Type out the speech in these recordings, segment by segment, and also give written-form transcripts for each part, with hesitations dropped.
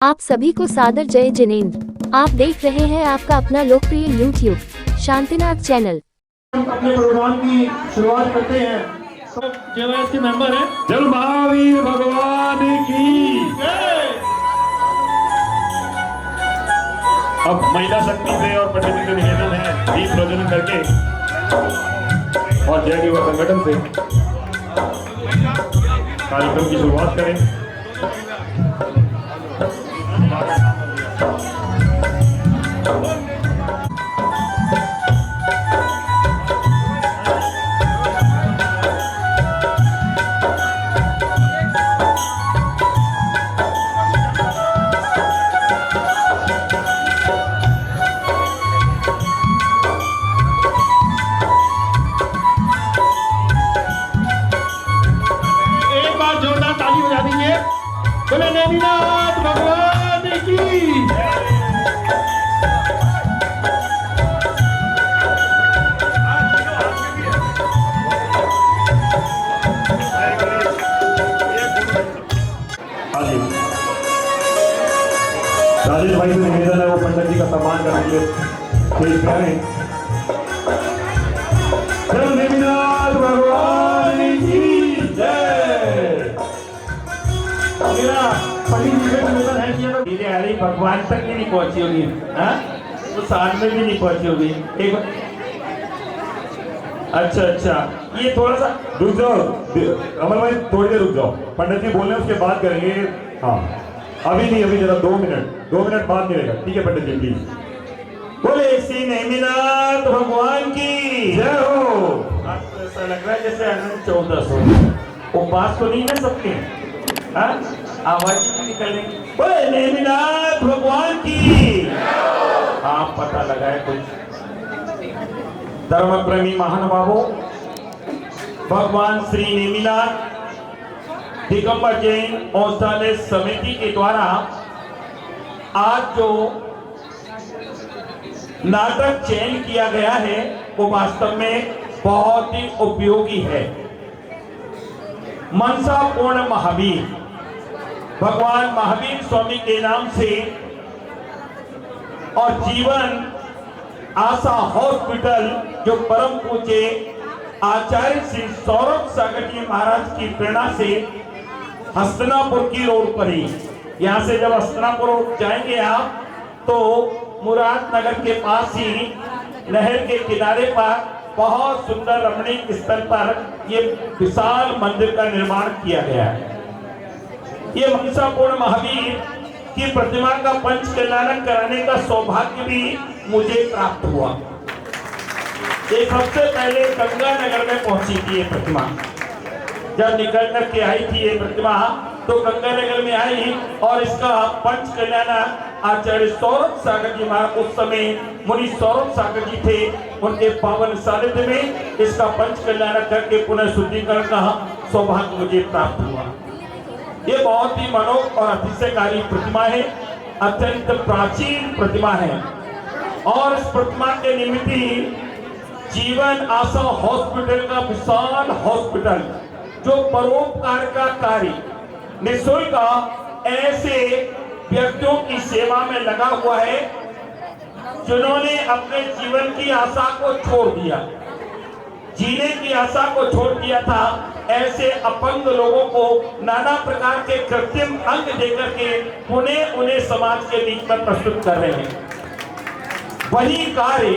आप सभी को सादर जय जिनेंद्र। आप देख रहे हैं आपका अपना लोकप्रिय YouTube शांतिनाथ चैनल। अपने प्रोग्राम की शुरुआत करते हैं। तो जेवाएस के मेंबर हैं। जल महावीर भगवान की अब महिला शक्ति से और पंडित जी से निवेदन है दीप प्रज्वलन करके और जय युवा संगठन से कार्यक्रम की शुरुआत करें। बोले नेमिनाथ भगवान की राजेश भाई से निवेदन है वो पंडित जी का सम्मान करने के लिए पेश करें। जय नेमिनाथ भगवान की जय। मेरा पंडित जी से निवेदन है कि धीरे अरे भगवान तक भी नहीं पहुंची होगी, तो साथ में भी नहीं पहुंची होगी। एक अच्छा ये थोड़ा सा रुक जाओ अमल भाई, थोड़ी देर रुक जाओ। पंडित जी बोल रहे हैं उसके बाद करेंगे। हाँ अभी नहीं, अभी जरा 2 मिनट बाद मिलेगा। ठीक है पंडित जी प्लीज। बोले श्री नेमिनाथ भगवान की जय हो। आपको ऐसा लग रहा है जैसे अनंत 1400 उपवास तो नहीं है सबके, आवाज ही नहीं निकलने। बोले नेमिनाथ भगवान की आप पता लगाए कुछ धर्म प्रेमी महानुभावों। भगवान श्री नेमिनाथ दिगंबर जैन औषधालय समिति के द्वारा आज जो नाटक चयन किया गया है वो वास्तव में बहुत ही उपयोगी है। मनसा पूर्ण महावीर भगवान महावीर स्वामी के नाम से और जीवन आशा हॉस्पिटल जो परम पूज्य आचार्य श्री सौरभ सागर जी महाराज की प्रेरणा से हस्तिनापुर की रोड पर ही, यहाँ से जब हस्तिनापुर जाएंगे आप तो मुरादनगर के पास ही नहर के किनारे पर बहुत सुंदर रमणीय स्थल पर ये विशाल मंदिर का निर्माण किया गया है। ये मनसापूर्ण महावीर की प्रतिमा का पंच कल्याण कराने का सौभाग्य भी मुझे प्राप्त हुआ। ये सबसे पहले गंगानगर में पहुंची थी ये प्रतिमा। जब निकल कर के आई थी ये प्रतिमा तो गंगानगर में आई और इसका पंच कल्याण आचार्य सौरभ सागर जी महाराज, उस समय मुनि सौरभ सागर जी थे, उनके पावन सानिध्य में इसका पंच कल्याण करके पुनः शुद्धिकरण का सौभाग्य मुझे प्राप्त हुआ। ये बहुत ही मनोहर और अतिशयकारी प्रतिमा है, अत्यंत प्राचीन प्रतिमा है और इस प्रतिमा के निमित्त ही जीवन आशा हॉस्पिटल का विशाल हॉस्पिटल जो परोपकार का कार्य निःशुल्क ऐसे व्यक्तियों की सेवा में लगा हुआ है जिन्होंने अपने जीवन की आशा को छोड़ दिया, जीने की आशा को छोड़ दिया था। ऐसे अपंग लोगों को नाना प्रकार के कृत्रिम अंग देकर के उन्हें समाज के बीच में प्रस्तुत कर रहे हैं। वही कार्य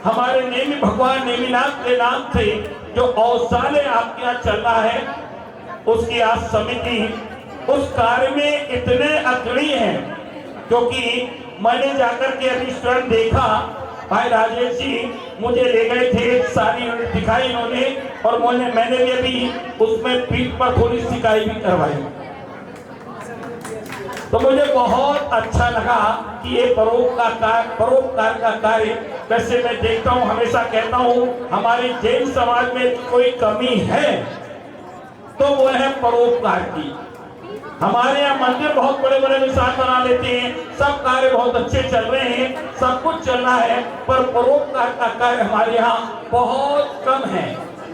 हमारे नेमी भगवान नेमिनाथ के नाम से जो औषधालय आपके यहाँ चल रहा है उसकी आज समिति उस कार्य में इतने अग्रणी है, क्योंकि मैंने जाकर के अभी स्वयं देखा। भाई राजेश जी मुझे ले गए थे, सारी दिखाई इन्होंने और मैंने भी अभी उसमें पीठ पर थोड़ी सिकाई भी करवाई। तो मुझे बहुत अच्छा लगा कि ये परोपकार का कार्य। वैसे मैं देखता हूँ, हमेशा कहता हूँ हमारे जैन समाज में कोई कमी है तो वो है परोपकार की। हमारे यहाँ मंदिर बहुत बड़े बड़े विशाल बना लेते हैं, सब कार्य बहुत अच्छे चल रहे हैं, सब कुछ चल रहा है, पर परोपकार का कार्य हमारे यहाँ बहुत कम है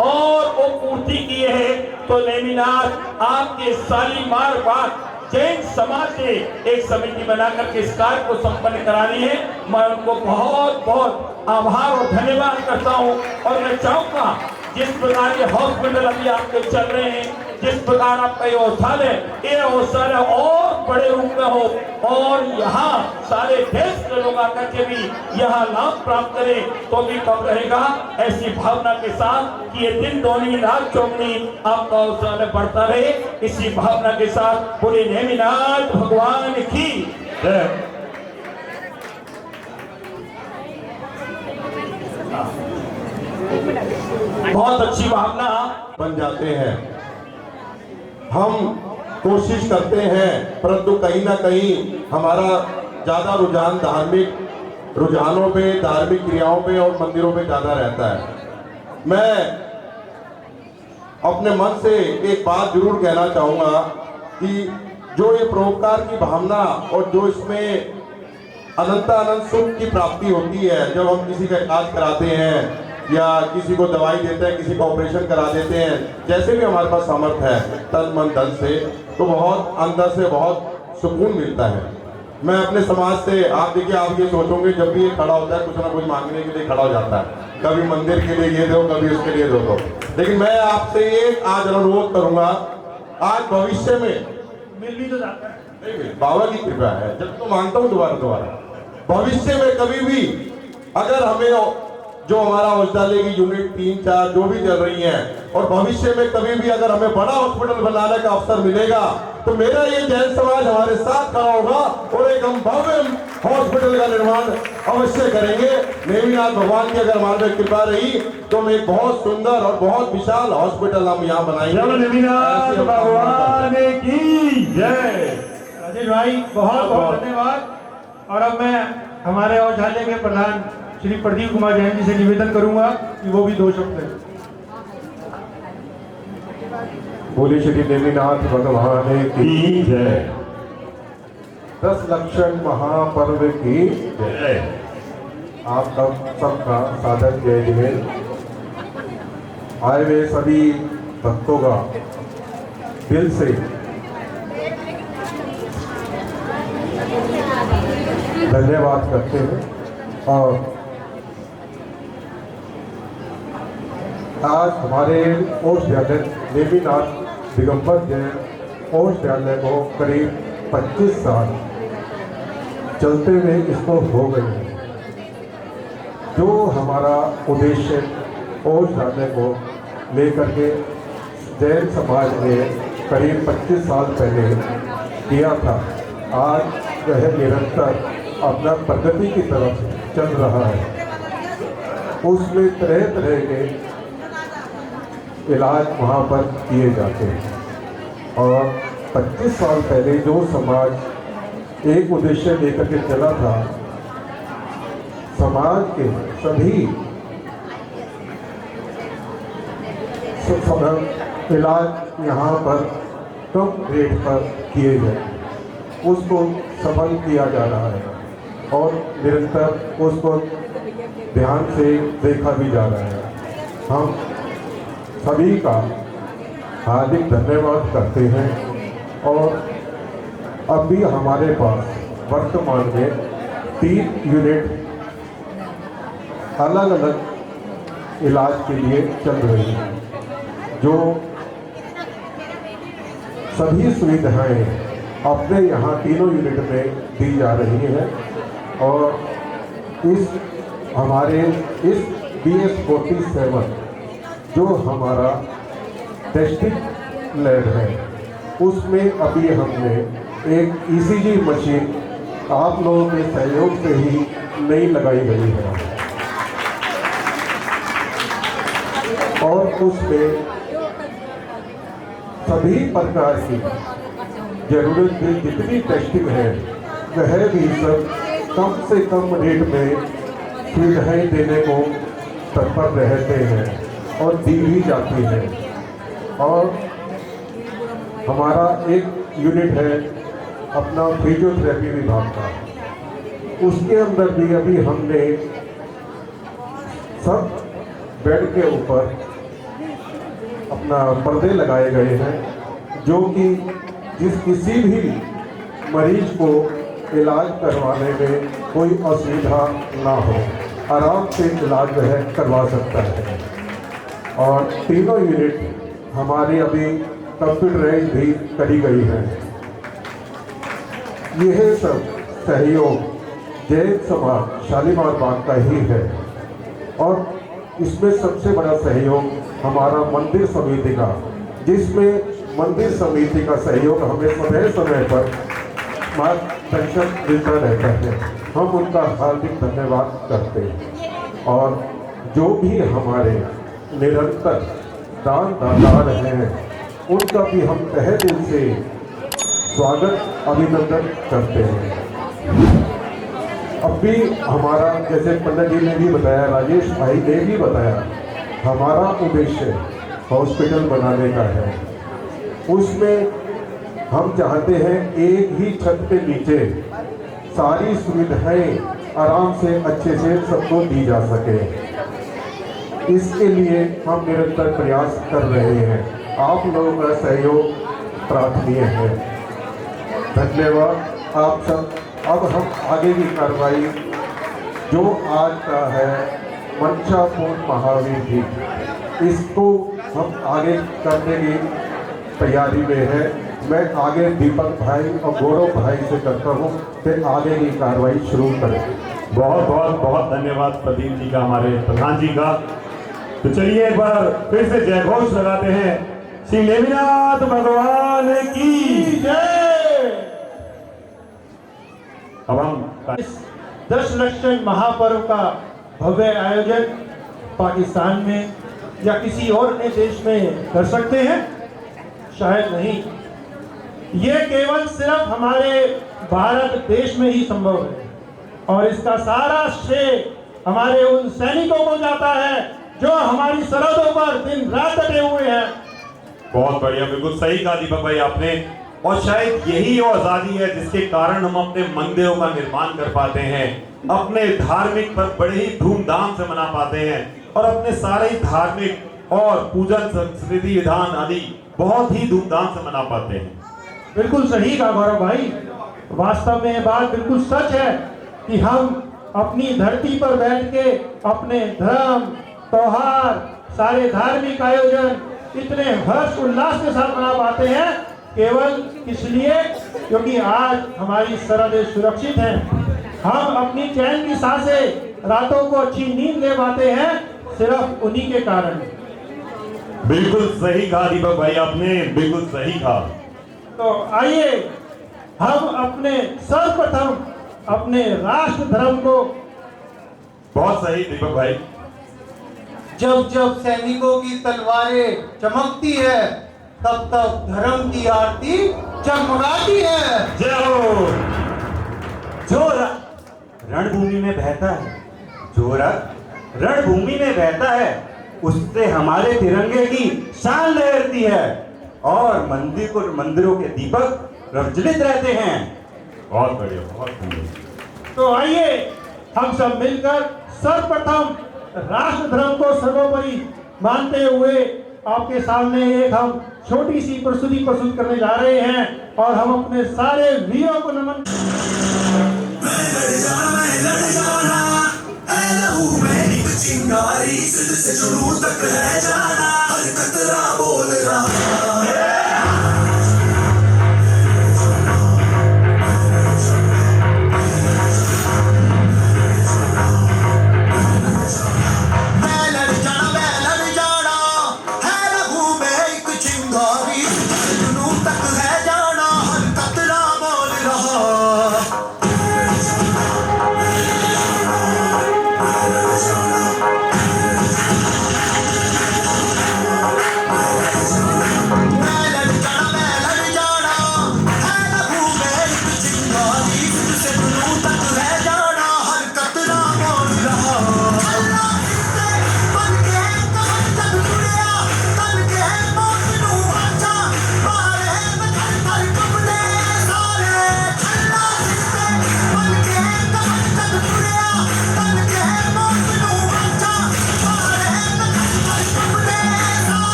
और वो पूर्ति किए है। तो नेमिनाथ आपके शालीमार बात जैन समाज ने एक समिति बनाकर के इस कार्य को संपन्न करानी है। मैं उनको बहुत बहुत आभार और धन्यवाद करता हूं। और मैं चाहूंगा जिस प्रकार ये हॉस्पिटल अभी आपके चल रहे हैं, जिस प्रकार आपका ये औषधालय और बड़े रूप में हो और यहाँ सारे देश के लोग आकर के भी यहाँ लाभ प्राप्त करें, तो भी कब रहेगा। ऐसी भावना के साथ कि ये दिन दोनी रात चौगनी आपका औषधालय बढ़ता रहे, इसी भावना के साथ बोले नेमिनाथ भगवान की जय। बहुत अच्छी भावना बन जाते हैं। हम कोशिश करते हैं, परंतु कहीं ना कहीं हमारा ज़्यादा रुझान धार्मिक रुझानों पे, धार्मिक क्रियाओं पे और मंदिरों पे ज़्यादा रहता है। मैं अपने मन से एक बात जरूर कहना चाहूँगा कि जो ये परोपकार की भावना और जो इसमें अनंत सुख की प्राप्ति होती है, जब हम किसी का इलाज कराते हैं या किसी को दवाई देते हैं, किसी का ऑपरेशन करा देते हैं, जैसे भी हमारे पास सामर्थ्य है तन मन धन से, तो बहुत अंदर से बहुत सुकून मिलता है। मैं अपने समाज से, आप देखिए, आप ये सोचोगे जब भी ये खड़ा होता है कुछ ना कुछ मांगने के लिए खड़ा हो जाता है, कभी मंदिर के लिए ये दो, कभी उसके लिए दो। लेकिन मैं आपसे एक आज अनुरोध करूंगा, आज भविष्य में मिल भी तो जाता है, बाबा की कृपा है, जब तो मांगता हूँ दोबारा भविष्य में कभी भी अगर हमें जो हमारा औषधालय की यूनिट 3-4 जो भी चल रही हैं, और भविष्य में कभी भी अगर हमें बड़ा हॉस्पिटल बनाने का अवसर मिलेगा, तो मेरा ये जैन समाज हमारे साथ खड़ा होगा और एक हम भव्य हॉस्पिटल का निर्माण अवश्य करेंगे। नेमिनाथ भगवान की अगर हमारे पे कृपा रही तो हम एक बहुत सुंदर और बहुत विशाल हॉस्पिटल हम यहाँ बनाएंगे। नेमिनाथ भगवान की जय। राजेश भाई बहुत बहुत धन्यवाद। और अब मैं हमारे औषधालय के प्रधान श्री प्रदीप कुमार जैन जी से निवेदन करूंगा कि वो भी 2 शब्द कहें। बोले श्री नेमिनाथ भगवान की जय। 10 लक्षण महापर्व की जय। आपका सबका साधक जय जिनेन्द्र। आए हुए सभी भक्तों का दिल से धन्यवाद करते हैं। और आज हमारे औषधालय नेमिनाथ दिगंबर जैन औषधालय को करीब 25 साल चलते हुए इसको हो गए हैं। जो हमारा उद्देश्य औषधालय को लेकर के जैन समाज ने करीब 25 साल पहले किया था, आज वह निरंतर अपना प्रगति की तरफ चल रहा है। उसमें तरह तरह के इलाज वहाँ पर किए जाते हैं। और 25 साल पहले जो समाज एक उद्देश्य लेकर के चला था, समाज के सभी इलाज यहाँ पर कम रेट पर किए गए, उसको सफल किया जा रहा है और निरंतर उसको ध्यान से देखा भी जा रहा है। हम सभी का हार्दिक धन्यवाद करते हैं। और अब भी हमारे पास वर्तमान में 3 यूनिट अलग अलग इलाज के लिए चल रही हैं, जो सभी सुविधाएं अपने यहाँ तीनों यूनिट में दी जा रही हैं। और इस हमारे इस BS-47 जो हमारा टेस्टिंग लैब है, उसमें अभी हमने एक ECG मशीन आप लोगों के सहयोग से ही नई लगाई गई है। और उसमें सभी प्रकार की जरूरत की जितनी टेस्टिंग है वह भी सब कम से कम रेट में सुविधाएं देने को तत्पर रहते हैं और दी भी जाती है। और हमारा एक यूनिट है अपना फिजियोथेरेपी विभाग का, उसके अंदर भी अभी हमने सब बेड के ऊपर अपना पर्दे लगाए गए हैं, जो कि जिस किसी भी मरीज को इलाज करवाने में कोई असुविधा ना हो, आराम से इलाज वह करवा सकता है। और तीनों यूनिट हमारी अभी कंप्यूटराइज भी करी गई है। यह सब सहयोग जैन समाज शालीमार बाग का ही है और इसमें सबसे बड़ा सहयोग हमारा मंदिर समिति का, जिसमें मंदिर समिति का सहयोग हमें समय पर मार्गदर्शन मिलता रहता है। हम उनका हार्दिक धन्यवाद करते हैं और जो भी हमारे निरंतर दान दातार हैं उनका भी हम तहे दिल से स्वागत अभिनंदन करते हैं। अब भी हमारा, जैसे पंडित जी ने भी बताया, राजेश भाई ने भी बताया, हमारा उद्देश्य हॉस्पिटल बनाने का है। उसमें हम चाहते हैं एक ही छत के नीचे सारी सुविधाएं आराम से अच्छे से सबको दी जा सके। इसके लिए हम निरंतर प्रयास कर रहे हैं। आप लोगों का सहयोग प्रार्थनीय है। धन्यवाद आप सब। अब हम आगे की कार्रवाई जो आज का है मंचापूर्ण महावीर जी, इसको हम आगे करने की तैयारी में है। मैं आगे दीपक भाई और गौरव भाई से करता हूँ कि आगे की कार्रवाई शुरू करें। बहुत बहुत बहुत धन्यवाद प्रदीप जी का, हमारे प्रधान जी का। तो चलिए एक बार फिर से जय घोष लगाते हैं। श्री नेमिनाथ भगवान की जय। अब हम इस 10 लक्षण महापर्व का भव्य आयोजन पाकिस्तान में या किसी और नए देश में कर सकते हैं? शायद नहीं। ये केवल सिर्फ हमारे भारत देश में ही संभव है और इसका सारा श्रेय हमारे उन सैनिकों को जाता है जो हमारी सरहदों पर दिन रात डटे हुए हैं। बहुत बढ़िया, बिल्कुल सही कहा दीपक भाई आपने। और शायद यही वो आजादी है जिसके कारण हम अपने मंदिरों का निर्माण कर पाते हैं, अपने धार्मिक पर बड़े ही धूमधाम से मना पाते हैं और अपने सारे धार्मिक और पूजन संस्कृति विधान आदि बहुत ही धूमधाम से मना पाते हैं। बिल्कुल सही कहा गौरव भाई। वास्तव में ये बात बिल्कुल सच है कि हम अपनी धरती पर बैठ के अपने धर्म, त्योहार, सारे धार्मिक आयोजन इतने हर्ष उल्लास के साथ मना पाते हैं केवल इसलिए क्योंकि आज हमारी सरहदें सुरक्षित हैं। हम अपनी चैन की सांसें, रातों को अच्छी नींद ले पाते हैं सिर्फ उन्हीं के कारण। बिल्कुल सही कहा दीपक भाई आपने, बिल्कुल सही कहा। तो आइए हम अपने सर्वप्रथम अपने राष्ट्र धर्म को। बहुत सही दीपक भाई। जब जब सैनिकों की तलवारें चमकती है तब तब धर्म की आरती जगमगाती है। जय हो। जो रणभूमि में बहता है, जो रक्त रणभूमि में बहता है, उससे हमारे तिरंगे की शान लहरती है और मंदिरों के दीपक प्रज्वलित रहते हैं। बहुत बढ़िया, बहुत बढ़िया। तो आइए हम सब मिलकर सर्वप्रथम राष्ट्र धर्म को सर्वोपरि मानते हुए आपके सामने एक हम छोटी सी प्रस्तुति प्रस्तुत करने जा रहे हैं और हम अपने सारे वीरों को नमन। चिंगारी से शुरू तक है जाना, हर कतरा बोल रहा है।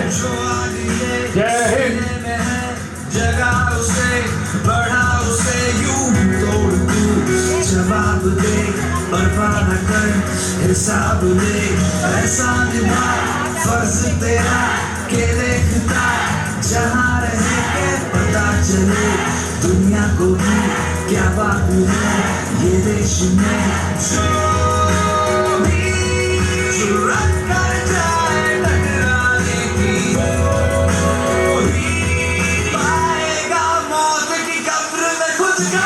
जय हिंद। जगा उसे, बढ़ा उसे, यूं तोड़ तू जवाब दे, बर्बाद न कर हिसाब ले, ऐसा निभा फर्ज तेरा के देखता जहाँ रहे के पता चले दुनिया को भी क्या बात है ये देश में जो भी जुर्रत कर जाए टकराने की पाएगा मौत की कब्र में खुद का।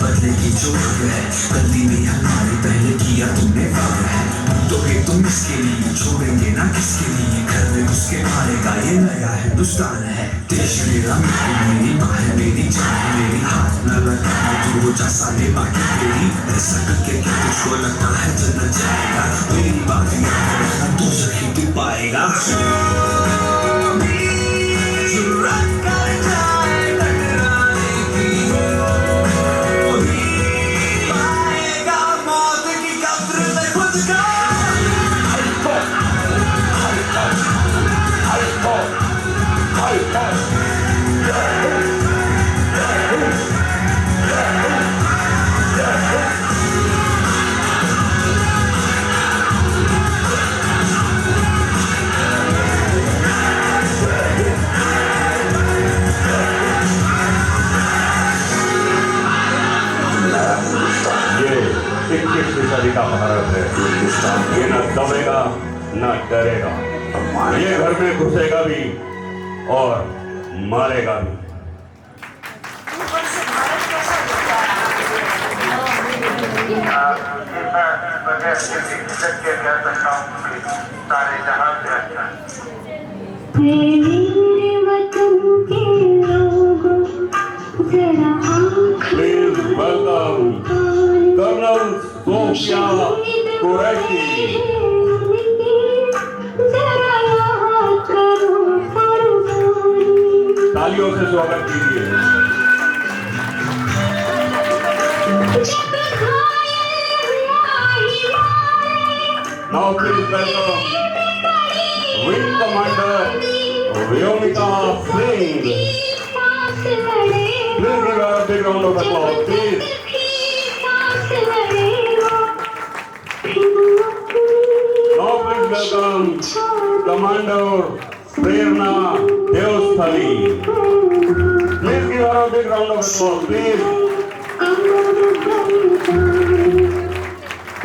बदले की जो है गलती में हमारी पहले किया तुमने वार है तो कि तुम इसके लिए छोड़ेंगे ना किसके लिए घर में उसके मारेगा ये नया हिंदुस्तान है देश मेरा मेरी माँ है मेरी जान है मेरी हाथ न लगा तू वो जा साले बाकी तेरी ऐसा करके क्या तुझको लगता है जन्नत जाएगा मेरी बात याद रखना तू सही तू पाएगा जुर्रत कर जाए टकराने की पाएगा मौत की कब्र में खुद का। ये 21वीं सदी का भारत है। ये न दबेगा न डरेगा, ये घर में घुसेगा भी और मारेगा भी। सारे जहां से अच्छा Please welcome Colonel Sofia Qureshi. तालियों से स्वागत कीजिए। Now please welcome Wing Commander Vyomika Singh. Please give her a big round of applause, please. Now please welcome Commander Prerna Devsthali. Please give her a big round of applause, please.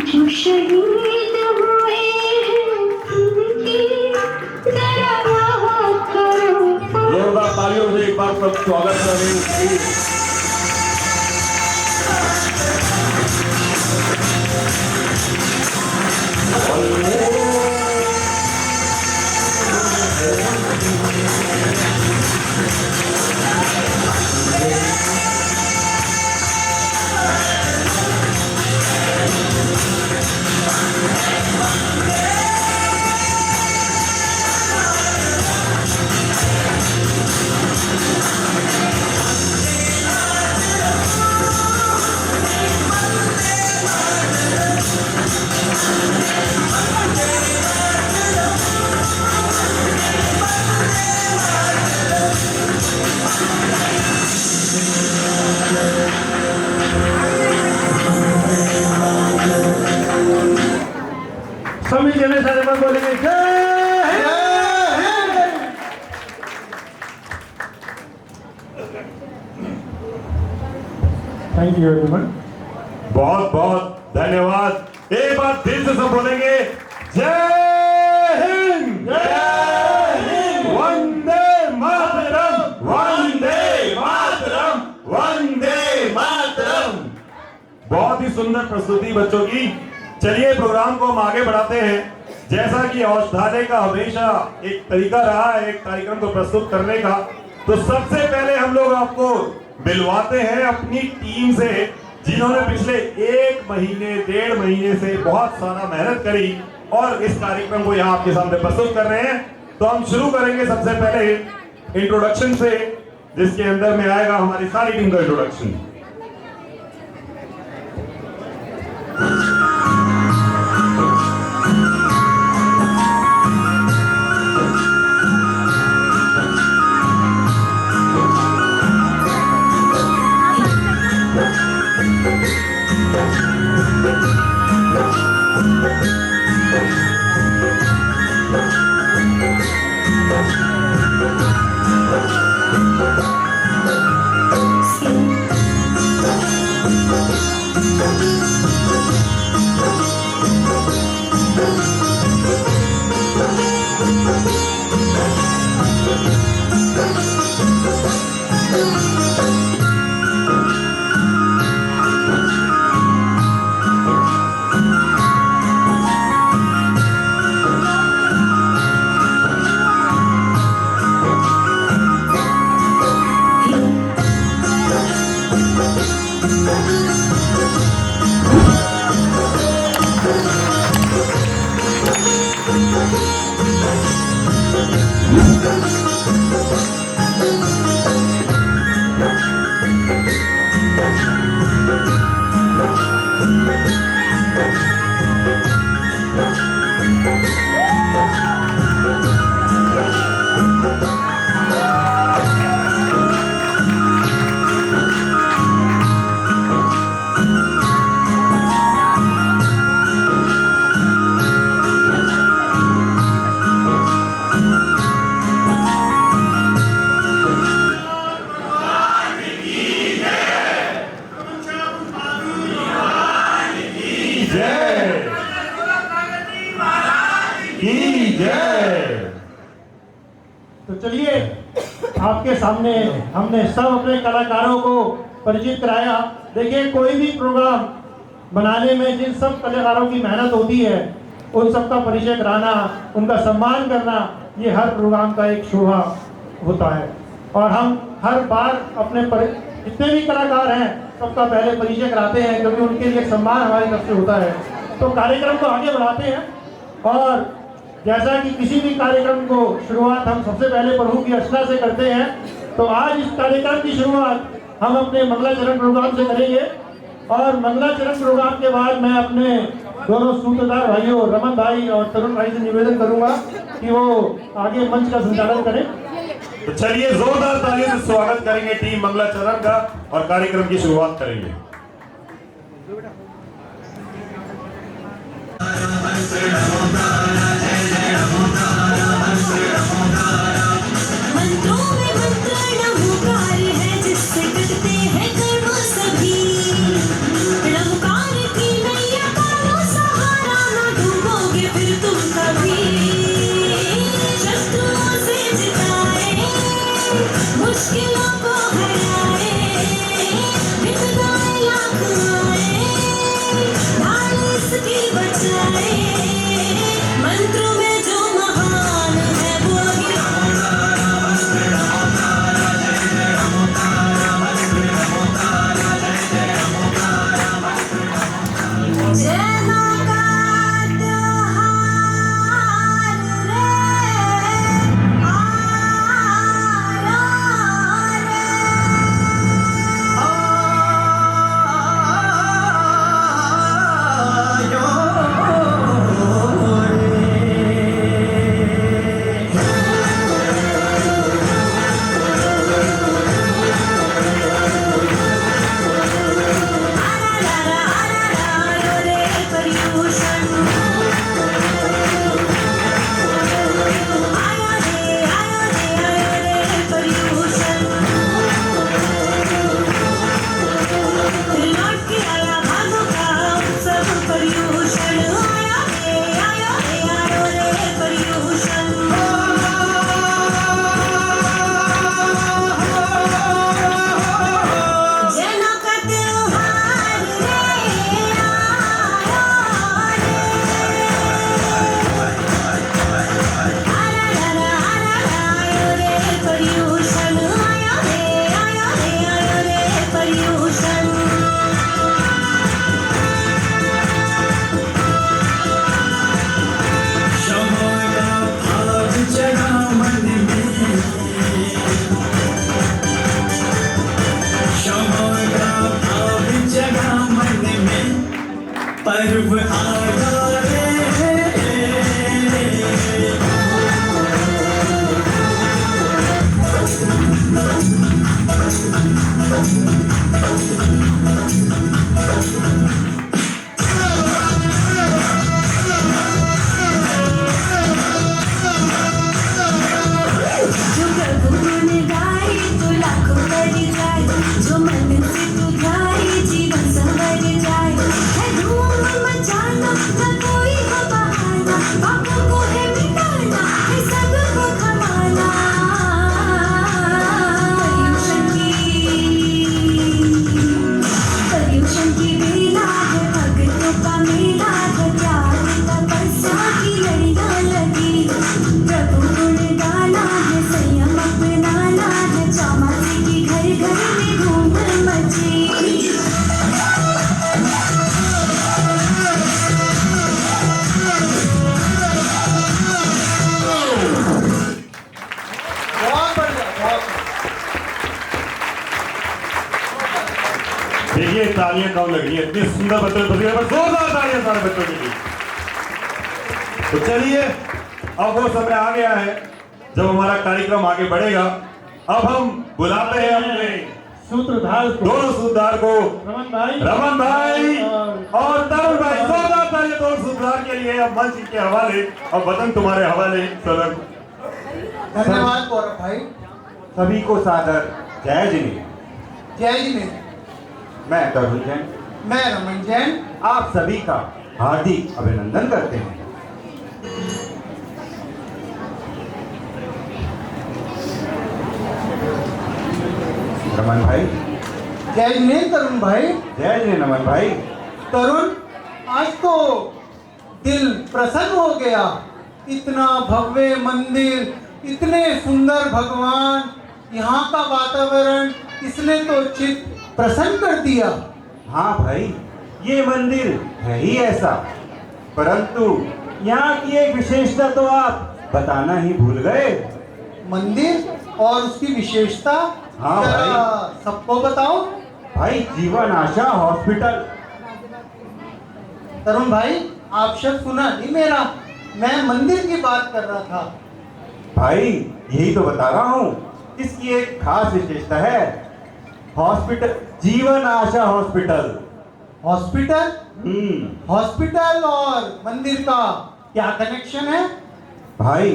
जो शहीद हुए हैं उनकी जरा याद करो। जोरदार तालियों से एक बार सब स्वागत करें प्लीज। सभी जने सारे बार बोलेंगे जय हिंद। Thank you everyone. बहुत बहुत धन्यवाद। एक बार दिल से सब बोलेंगे जय हिंद, जय हिंद, वंदे मातरम, वंदे मातरम, वंदे मातरम। बहुत ही सुंदर प्रस्तुति बच्चों की। चलिए प्रोग्राम को हम आगे बढ़ाते हैं। जैसा कि औषधालय का हमेशा एक तरीका रहा है एक कार्यक्रम को प्रस्तुत करने का, तो सबसे पहले हम लोग आपको मिलवाते हैं अपनी टीम से, जिन्होंने पिछले 1 महीने 1.5 महीने से बहुत सारा मेहनत करी और इस कार्यक्रम को यहाँ आपके सामने प्रस्तुत कर रहे हैं। तो हम शुरू करेंगे सबसे पहले इंट्रोडक्शन से, जिसके अंदर में आएगा हमारी सारी टीम का इंट्रोडक्शन। तो चलिए, आपके सामने हमने सब अपने कलाकारों को परिचित कराया। देखिए, कोई भी प्रोग्राम बनाने में जिन सब कलाकारों की मेहनत होती है, उन सब का परिचय कराना, उनका सम्मान करना, ये हर प्रोग्राम का एक शोभा होता है। और हम हर बार अपने जितने भी कलाकार हैं सबका पहले परिचय कराते हैं, क्योंकि उनके लिए सम्मान हमारी तरफ से होता है। तो कार्यक्रम को आगे बढ़ाते हैं, और जैसा कि किसी भी कार्यक्रम को शुरुआत हम सबसे पहले प्रभु की अर्चना से करते हैं, तो आज इस कार्यक्रम की शुरुआत हम अपने मंगलाचरण प्रोग्राम से करेंगे। और मंगलाचरण प्रोग्राम के बाद मैं अपने दोनों सूत्रधार भाइयों रमन भाई और तरुण भाई से निवेदन करूंगा कि वो आगे मंच का संचालन करें। तो चलिए, जोरदार तालियों से स्वागत करेंगे टीम मंगलाचरण का और कार्यक्रम की शुरुआत करेंगे। मंत्रों में मंत्र नमोकार है, जिससे करते हैं कर्म सभी। नमोकार की नैया का लो सहारा, न डूबोगे फिर तुम कभी। शत्रुओं से जिताए, मुश्किलों को हराए, विपदाएं लाख आए, ढाल इसकी बचाए। देखिए तालियां कम लग रही है, इतनी सुंदर बच्चों की प्रतिभा पर जोरदार तालियां सारे बच्चों के लिए। तो चलिए अब वो समय आ गया है जब हमारा कार्यक्रम आगे बढ़ेगा। अब हम बुलाते हैं अपने सूत्रधार को, दोनों सूत्रधार को, रमन भाई और तरुण भाई। जोरदार तालियां दोनों सूत्रधार के लिए। अब मंच के हवाले और वतन तुम्हारे हवाले। सदन धन्यवाद गौरव भाई। सभी को सादर जय जिने। जय जिने। मैं तरुण जैन, मैं रमन जैन आप सभी का हार्दिक अभिनंदन करते हैं। रमन भाई। जय जिने तरुण भाई। जय जिने नमन भाई। तरुण, आज तो दिल प्रसन्न हो गया। इतना भव्य मंदिर, इतने सुंदर भगवान, यहाँ का वातावरण, इसने तो चित्त प्रसन्न कर दिया। हाँ भाई, ये मंदिर है ही ऐसा, परंतु यहाँ की एक विशेषता तो आप बताना ही भूल गए। मंदिर और उसकी विशेषता? हाँ जरा भाई। सबको बताओ। भाई जीवन आशा हॉस्पिटल। तरुण भाई, आप शब्द सुना नहीं मेरा, मैं मंदिर की बात कर रहा था। भाई यही तो बता रहा हूँ, इसकी एक खास विशेषता है। हॉस्पिटल, जीवन आशा हॉस्पिटल। हॉस्पिटल? हॉस्पिटल और मंदिर का क्या कनेक्शन है? भाई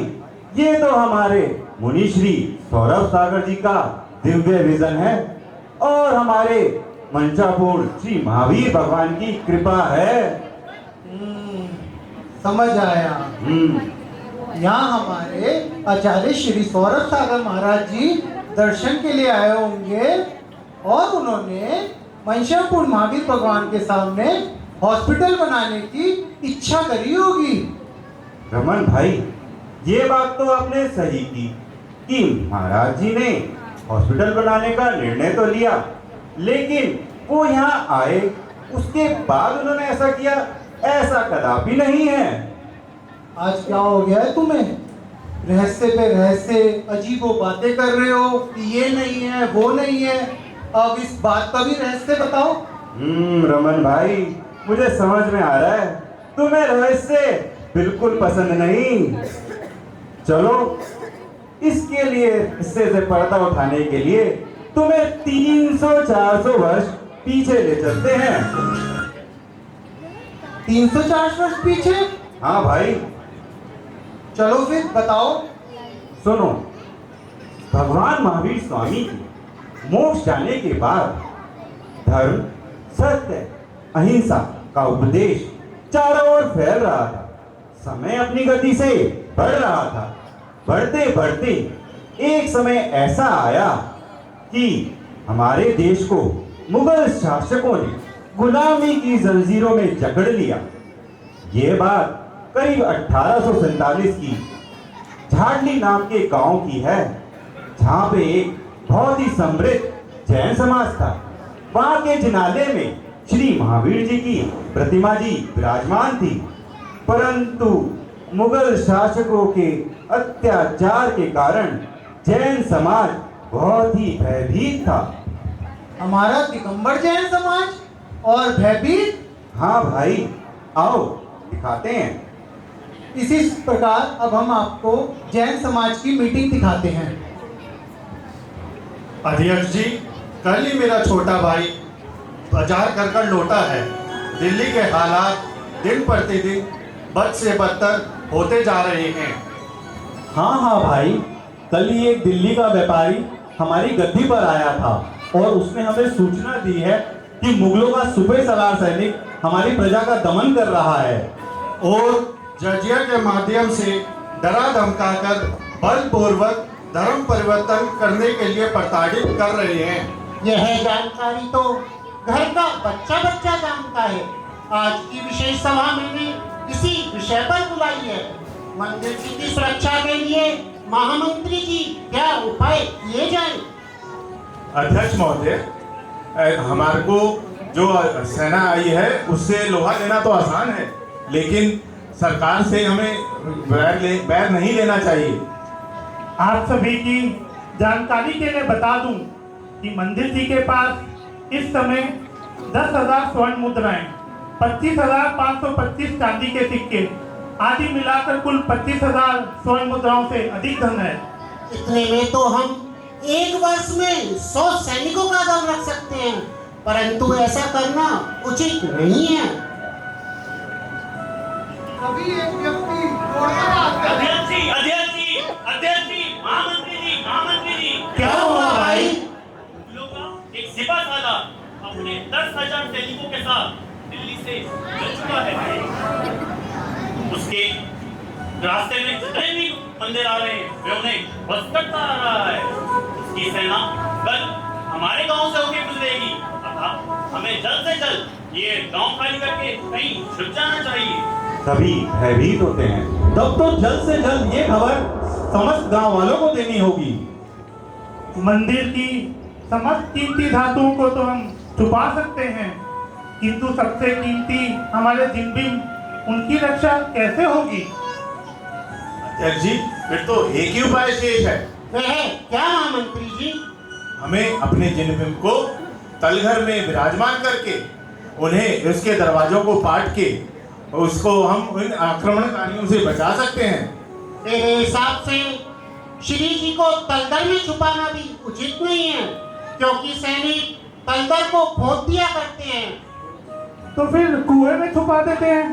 ये तो हमारे मुनिश्री सौरभ सागर जी का दिव्य विजन है और हमारे मंचापुर श्री महावीर भगवान की कृपा है। समझ आया। यहाँ हमारे आचार्य श्री सौरभ सागर महाराज जी दर्शन के लिए आए होंगे और उन्होंने मंचापुर महावीर भगवान के सामने हॉस्पिटल बनाने की इच्छा करी होगी। रमन भाई, ये बात तो आपने सही की कि महाराज जी ने हॉस्पिटल बनाने का निर्णय तो लिया, लेकिन वो यहाँ आए उसके बाद उन्होंने ऐसा किया, ऐसा कदापि नहीं है। आज क्या हो गया है तुम्हें? रहस्य पे रहस्य, अजीबो बातें कर रहे हो कि ये नहीं है वो नहीं है। अब इस बात का भी रहस्य बताओ। रमन भाई, मुझे समझ में आ रहा है तुम्हें रहस्य बिल्कुल पसंद नहीं। चलो इसके लिए, हिस्से से पर्दा उठाने के लिए तुम्हें 300-400 वर्ष पीछे ले चलते हैं। 300-400 वर्ष पीछे? हाँ भाई। चलो फिर बताओ। सुनो, भगवान महावीर स्वामी की मोक्ष जाने के बाद धर्म, सत्य, अहिंसा का उपदेश चारों ओर फैल रहा था। समय अपनी गति से बढ़ रहा था। बढ़ते बढ़ते एक समय ऐसा आया कि हमारे देश को मुगल शासकों ने गुलामी की जंजीरों में जकड़ लिया। ये बात करीब 1847 की झाडली नाम के गांव की है, जहां पे एक बहुत ही समृद्ध जैन समाज था। वहां के जिनाले में श्री महावीर जी की प्रतिमा जी विराजमान थी, परंतु मुगल शासकों के अत्याचार के कारण जैन समाज बहुत ही भयभीत था। हमारा दिगंबर जैन समाज और भयभीत? हाँ भाई, आओ दिखाते हैं। इसी प्रकार अब हम आपको जैन समाज की मीटिंग दिखाते हैं। अध्यक्ष जी, कल ही मेरा छोटा भाई बाजार कर लौटा है। दिल्ली के हालात दिन प्रतिदिन बद से बदतर होते जा रहे हैं। हाँ भाई, कल ही एक दिल्ली का व्यापारी हमारी गद्दी पर आया था और उसने हमें सूचना दी है कि मुगलों का सुपे सलार सैनिक हमारी प्रजा का दमन कर रहा है और जजिया के माध्यम से डरा धमकाकर बलपूर्वक धर्म परिवर्तन करने के लिए प्रताड़ित कर रहे हैं। यह जानकारी तो घर का बच्चा जानता है। आज की विशेष सभा मैंने इसी विषय पर बुलाई है। मंदिर की सुरक्षा के लिए महामंत्री जी क्या उपाय किए जाए? अध्यक्ष महोदय, हमारे को जो सेना आई है उससे लोहा लेना तो आसान है, लेकिन सरकार से हमें बैर नहीं लेना चाहिए। आप सभी की जानकारी के लिए बता दूं कि मंदिर जी के पास इस समय 10,000 स्वर्ण मुद्राएं, 25,525 चांदी के सिक्के आदि मिलाकर कुल 25,000 स्वर्ण मुद्राओं से अधिक धन है। इतने में तो हम एक वर्ष में 100 सैनिकों का दल रख सकते हैं, परंतु ऐसा करना उचित नहीं है। अभी एक व्यक्ति अध्यक्ष जी, महामंत्री जी, क्या हुआ भाई? एक सिपा सालार अपने 10,000 सैनिकों के साथ दिल्ली से चल चुका है। उसके रास्ते में जितने भी मंदिर आ रहे हैं वे उन्हें बस करता आ रहा है। उसकी सेना कल हमारे गांव से होकर गुजरेगी, अतः हमें जल्द से जल्द ये गांव खाली करके कहीं छुप जाना चाहिए। सभी भयभीत होते हैं। तब तो जल्द से जल्द ये खबर समस्त गांव वालों को देनी होगी। मंदिर की समस्त कीमती धातुओं को तो हम छुपा सकते हैं, किंतु सबसे कीमती हमारे जिनबिम, उनकी रक्षा कैसे होगी? अध्यक्ष जी, फिर तो एक ही उपाय शेष है। वह क्या महामंत्री जी? हमें अपने जिनबिंब को तलघर में विराजमान करके उन्हें उसके दरवाजों को पाट के उसको हम इन आक्रमणकारियों से बचा सकते हैं। मेरे हिसाब से श्री जी को तलदर में छुपाना भी उचित नहीं है, क्योंकि सैनिक तलदर को खोद दिया करते हैं। तो फिर कुएं में छुपा देते हैं।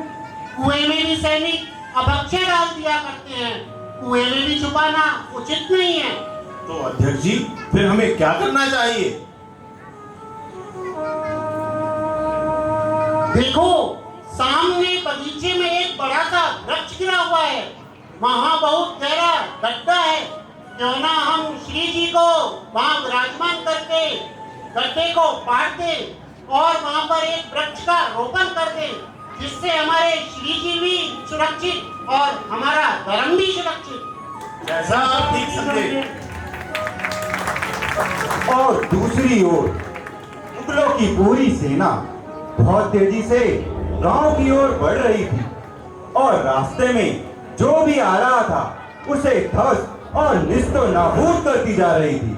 कुएं में भी सैनिक अभक्ष्य डाल दिया करते हैं, कुएं में भी छुपाना उचित नहीं है। तो अध्यक्ष जी, फिर हमें क्या करना चाहिए? देखो, सामने बगीचे में एक बड़ा सा वृक्ष गिरा हुआ है, वहाँ बहुत गहरा गड्ढा है। क्यों ना हम श्री जी को वहाँ विराजमान करके गड्ढे को पाट दे और वहाँ पर एक वृक्ष का रोपण कर दे, जिससे हमारे श्री जी भी सुरक्षित और हमारा धर्म भी सुरक्षित। जैसा आप ठीक समझे। और दूसरी ओर मुगलों की पूरी सेना बहुत तेजी से गांव की ओर बढ़ रही थी और रास्ते में जो भी आ रहा था उसे ध्वस्त और निस्तो नाबूद करती जा रही थी।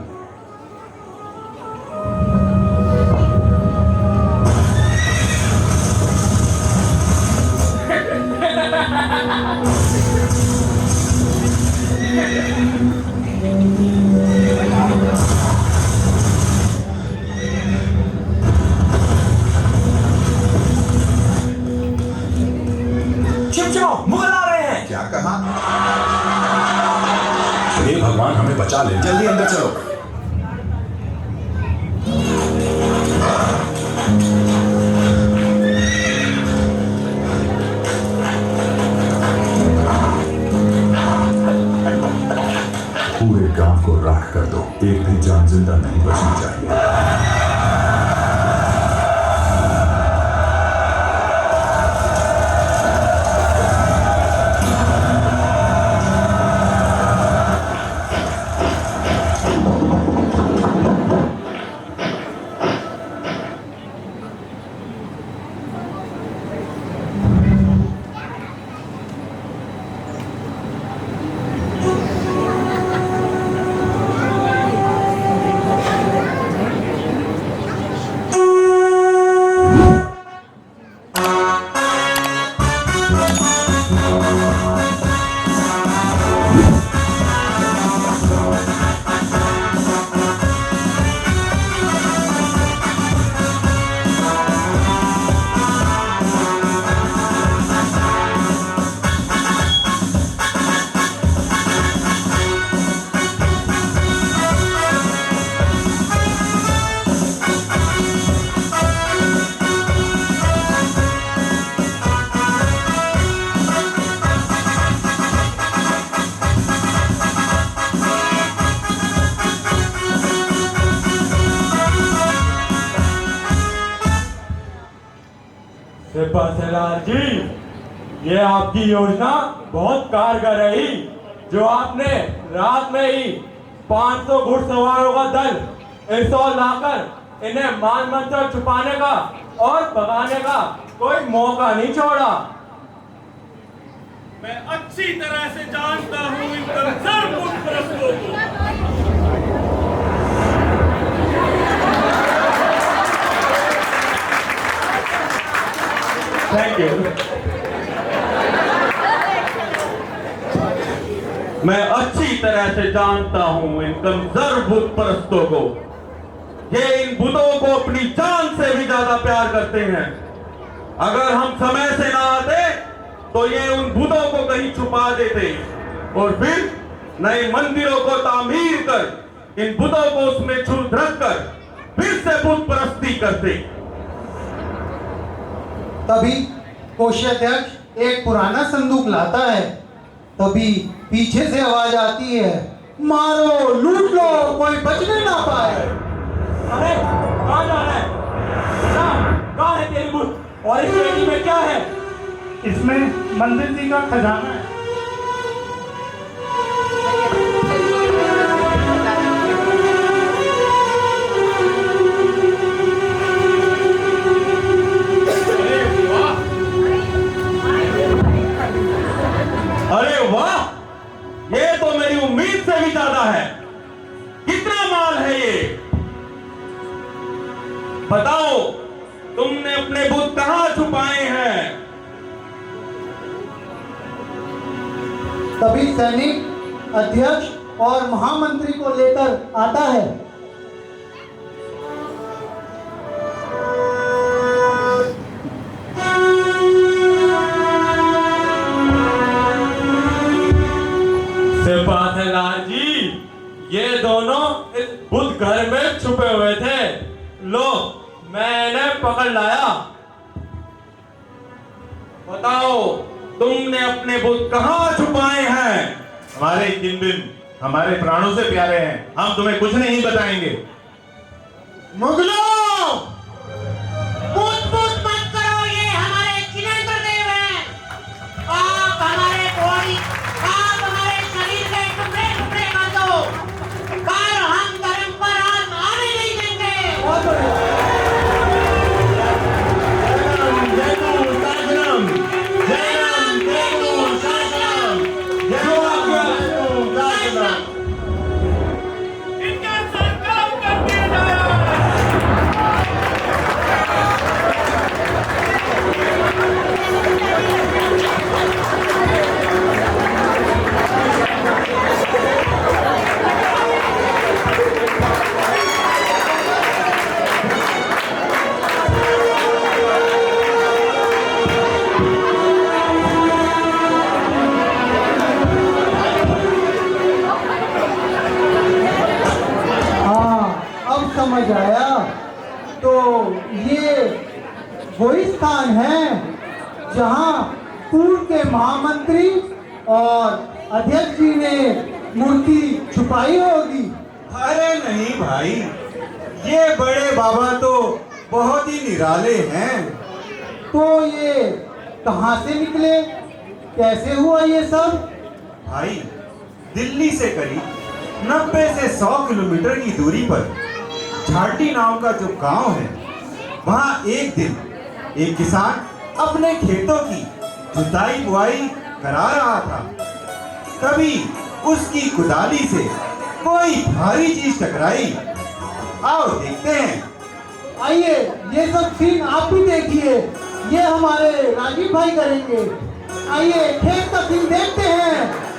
मुगल आ रहे हैं। क्या कहा? हे भगवान, हमें बचा ले, जल्दी अंदर चलो। पूरे गांव को राख कर दो, एक भी जान जिंदा नहीं बचनी चाहिए। सिपाहीलाल जी, ये आपकी योजना बहुत कारगर रही, जो आपने रात में ही 500 घुड़सवारों का दल इसौर लाकर इन्हें मान मंत्र छुपाने का और भगाने का कोई मौका नहीं छोड़ा। मैं अच्छी तरह से जानता हूँ इन कमजोर बुतपरस्तों को। Thank you. मैं अच्छी तरह से जानता हूं इन कमजोर बुत परस्तों को। ये इन बुतों को अपनी जान से भी ज्यादा प्यार करते हैं। अगर हम समय से ना आते तो ये उन बुतों को कहीं छुपा देते और फिर नए मंदिरों को तामीर कर इन बुतों को उसमें छूट रख कर फिर से बुत परस्ती करते। तभी कोषाध्यक्ष एक पुराना संदूक लाता है। तभी पीछे से आवाज आती है, मारो लूट लो, कोई बचने ना पाए। अरे कहाँ जा रहा है? कहाँ है तेरी बुत? और इस पेटी में क्या है? इसमें मंदिर जी का खजाना है। अरे वाह, ये तो मेरी उम्मीद से भी ज्यादा है। कितना माल है ये? बताओ, तुमने अपने बुत कहां छुपाए हैं? तभी सैनिक अध्यक्ष और महामंत्री को लेकर आता है। सिपाहीलाल जी, ये दोनों इस बुत घर में छुपे हुए थे। लो, मैंने पकड़ लाया। बताओ, तुमने अपने बुत कहां छुपाए हैं? हमारे किन हमारे प्राणों से प्यारे हैं, हम तुम्हें कुछ नहीं बताएंगे। मुगलों, पूछ मत करो, ये हमारे चिरंजीव देव हैं। आप हमारे शरीर के टुकड़े टुकड़े कर दो, पर हम धर्म पर हाथ आने नहीं देंगे। जय गुरु शासनम, जय राम, जय गुरु शासनम, जय गुरु शासनम। इनका संकल्प कर दिया जाए। समझ आया। तो ये वही स्थान है जहां पूर्व के महामंत्री और अध्यक्ष जी ने मूर्ति छुपाई होगी। अरे नहीं भाई, ये बड़े बाबा तो बहुत ही निराले हैं। तो ये कहां से निकले, कैसे हुआ ये सब? भाई, दिल्ली से करीब 90 से 100 किलोमीटर की दूरी पर झाटी नाम का जो गांव है, वहां एक दिन एक किसान अपने खेतों की जुताई बुआई करा रहा था। तभी उसकी कुदाली से कोई भारी चीज टकराई। आओ देखते हैं। आइए, ये सब सीन आप भी देखिए, ये हमारे राजीव भाई करेंगे। आइए खेत का सीन देखते हैं।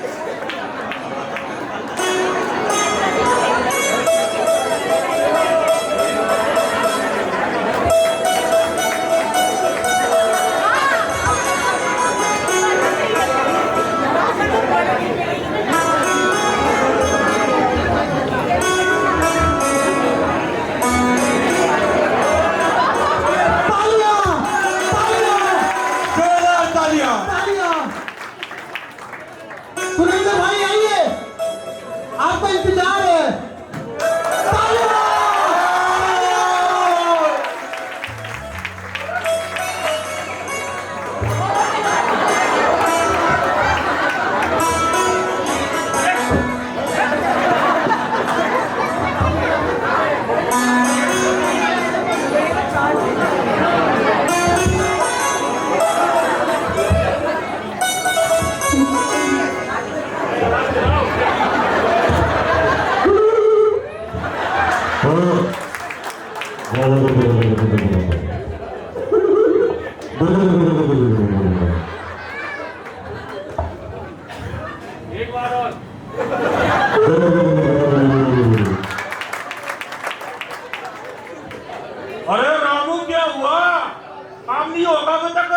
काम नहीं होगा अभी तक।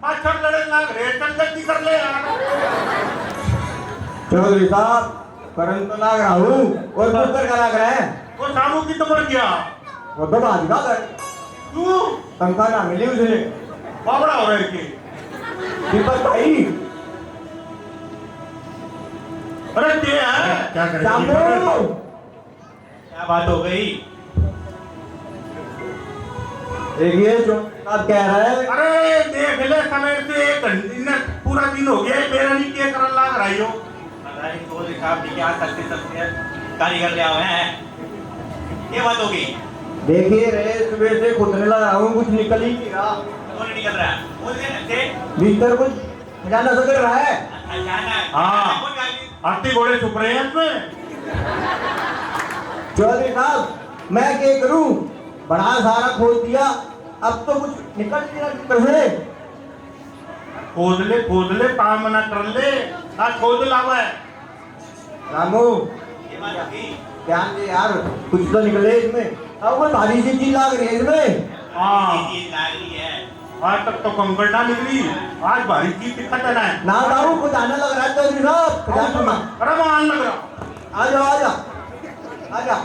मच्छर लड़ेगा, रेचल जल्दी कर ले यार। चौधरी साहब, करंट तो लाग रहा हूँ और पुत्र का लाग रहा है। वो सामू की तो मर गया। वो तो बात का कर। क्यों? तनख्वाह ना मिली उसे। बाबड़ा हो रहा है कि? दीपक भाई। अरे ये है। क्या करें? क्या बात हो गई? एक ये जो आप कह रहे हैं। अरे देख ले समय से 1 घंटे पूरा दिन हो गया, मेरा नहीं क्या करन लाग रही हो। चौधरी साहब जी क्या सस्ते सस्ते कारीगर ले आए हैं, ये बात होगी। देखिए रे, सुबह से खुदने लगा हूँ, कुछ निकल ही नहीं रहा। कौन निकल रहा है? भीतर कुछ खजाना सा कर रहा है। हाँ, हाथी घोड़े छुप रहे हैं इसमें। चौधरी साहब, मैं क्या करूं? बड़ा सारा खोद दिया, अब तो कुछ निकल नहीं रहा भीतर से। खोद ले काम ना कर ले, ना खोद लावे। रामू, ध्यान दे यार, कुछ तो निकले इसमें। अब कोई भारी सी चीज लाग रही है इसमें। हाँ, आज तक तो कंकड़ ना निकली, आज भारी चीज दिखत है ना। ना बाबू, कुछ आने लग रहा है चौधरी साहब। अरे मान लग रहा। आ जाओ आ जाओ आ जाओ,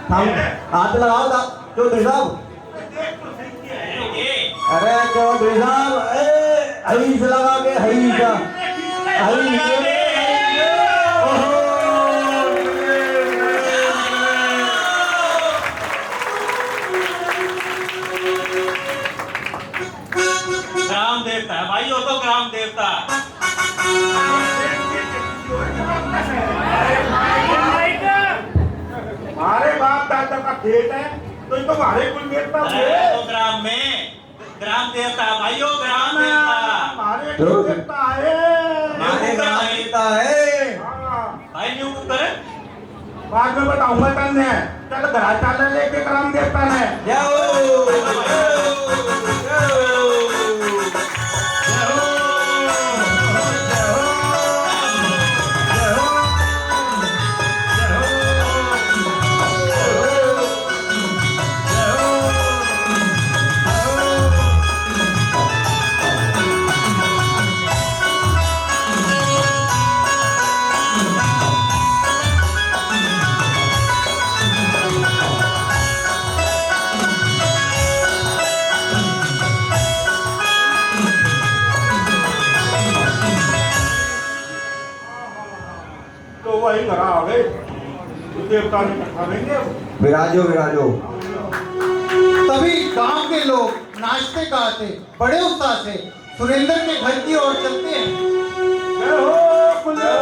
हम हाथ लगाओ चौधरी साहब। अरे चौधरी साहब, हई से लगा के हई का ग्राम देवता है भाई, वो तो ग्राम देवता। हमारे बाप दादा का खेत है तो ये तो हमारे कुल देवता हुए। तो ग्राम में ग्राम देवता भाइयों, ग्राम देवता हमारे कुल देवता है। हमारे ग्राम देवता है भाई। न्यू करे बाद में बताऊंगा तन्ने। चल घर चाल लेके ग्राम देवता ने वही घर आ गए। देवता ने कथा देंगे। विराजो विराजो। तभी गांव के लोग नाचते गाते बड़े उत्साह से सुरेंद्र के घर की ओर चलते हैं। जय हो कुलदेव।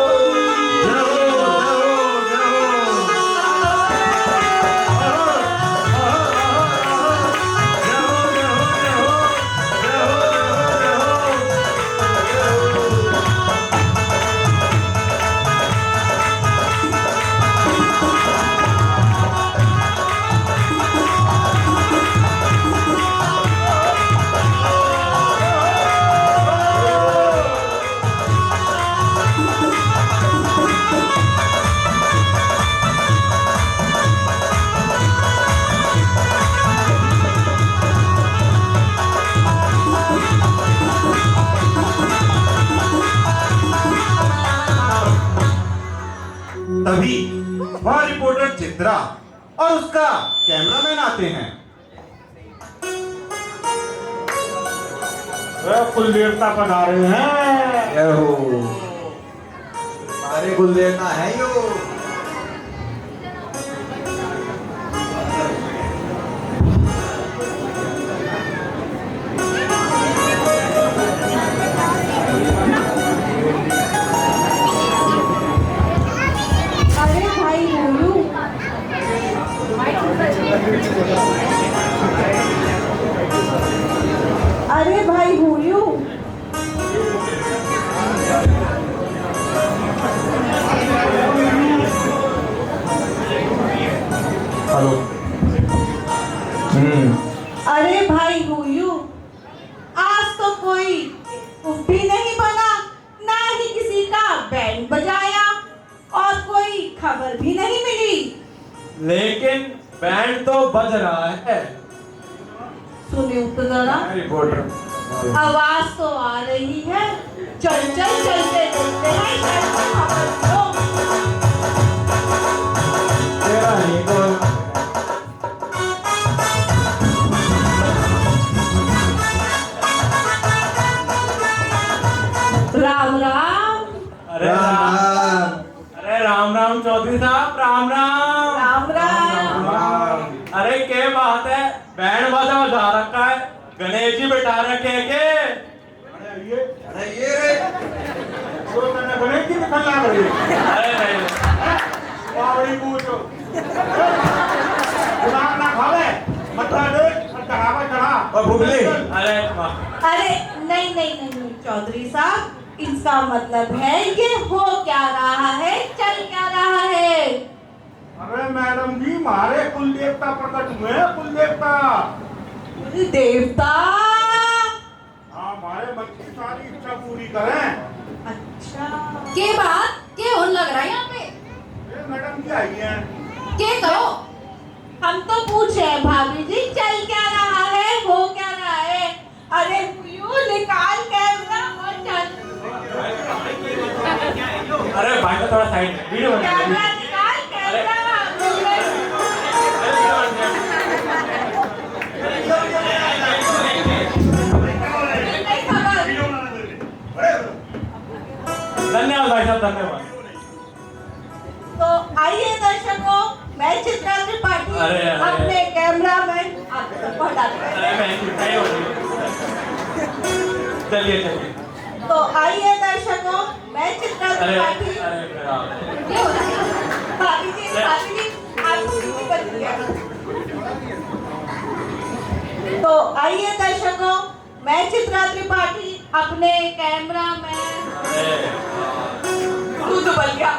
तभी वहां रिपोर्टर चित्रा और उसका कैमरामैन आते हैं। कुल देवता पधारे हैं। जय हो। हमारे कुल देवता है यो। अरे भाई भोलू, अरे भाई भोलू, हेलो। अरे भाई भोलू, आज तो कोई उफ भी नहीं बना, ना ही किसी का बैंड बजाया और कोई खबर भी नहीं मिली। लेकिन बैंड तो बज रहा है। सुने तो जरा, रिपोर्टर आवाज तो आ रही है, चल चल चलते चलते हैं, चलते खबर दो। तेरा नहीं बोल। राम राम। अरे राम, अरे राम राम चौधरी साहब, राम राम। राम राम। अरे क्या बात है, बैंड बाजा बजा रखा है, गणेश जी बिठा रखे के। अरे ये रे तो मैंने गणेश जी निकल ला रही है। अरे नहीं, बावड़ी पूछो दिमाग ना खावे, मत्था देख और चढ़ावा चढ़ा और भूगली। अरे अरे नहीं नहीं नहीं नहीं चौधरी साहब, इसका मतलब है ये हो क्या रहा है, चल क्या रहा है। अरे मैडम जी, हमारे कुल देवता प्रकट हुए हैं, कुल देवता। देवता? हाँ, हमारे मन की सारी इच्छा पूरी करें। अच्छा, के बात के होने लग रहा है यहाँ पे? मैडम जी आई हैं। के कहो, हम तो पूछे हैं भाभी जी, चल क्या रहा है, हो क्या रहा है। अरे यूं निकाल कैमरा और चल। अरे भाई तो थोड़ा साइड में वीडियो बना कैमरा निकाल, कैमरा। धन्यवाद भाई साहब, धन्यवाद। तो आइए दर्शकों, मैं चित्रा त्रिपाठी अपने कैमरामैन चलिए चलिए। तो आइए दर्शकों, मैं चित्रा त्रिपाठी। भाभी जी आपको किसी बच गया। तो आइए दर्शकों, मैं चित्रा त्रिपाठी अपने कैमरामैन दूध बन गया।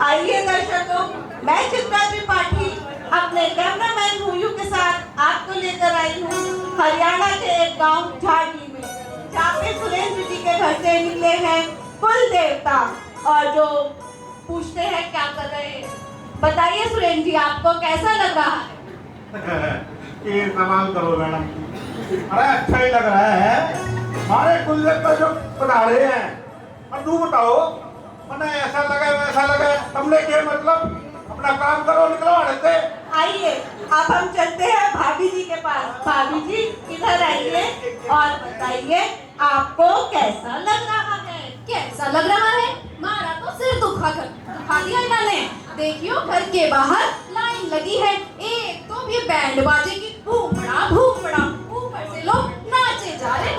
आइए दर्शकों, मैं चित्रा त्रिपाठी अपने कैमरामैन हुयू के साथ आपको लेकर आई हूँ हरियाणा के एक गांव झाड़ी में, जहाँ पे सुरेंद्र जी के घर से निकले हैं कुल देवता, और जो पूछते हैं क्या कर रहे हैं। बताइए सुरेंद्र जी, आपको कैसा लग रहा है? ये सवाल करो मैडम। अरे अच्छा ही लग रहा है, हमारे कुल देवता जो पधारे हैं। और तू बताओ, मैंने ऐसा लगा वैसा लगा, तुमने क्या मतलब? अपना काम करो, निकलो आड़े से। आइए, अब हम चलते हैं भाभी जी के पास। भाभी जी इधर आइए और बताइए आपको कैसा लग रहा है। कैसा लग रहा है? मारा तो सिर दुखा दिया इन्होंने। देखियो, घर के बाहर लाइन लगी है, एक तो ये बैंड बाजे की भूमड़ा भूमड़ा, ऊपर से लोग नाचे जा रहे,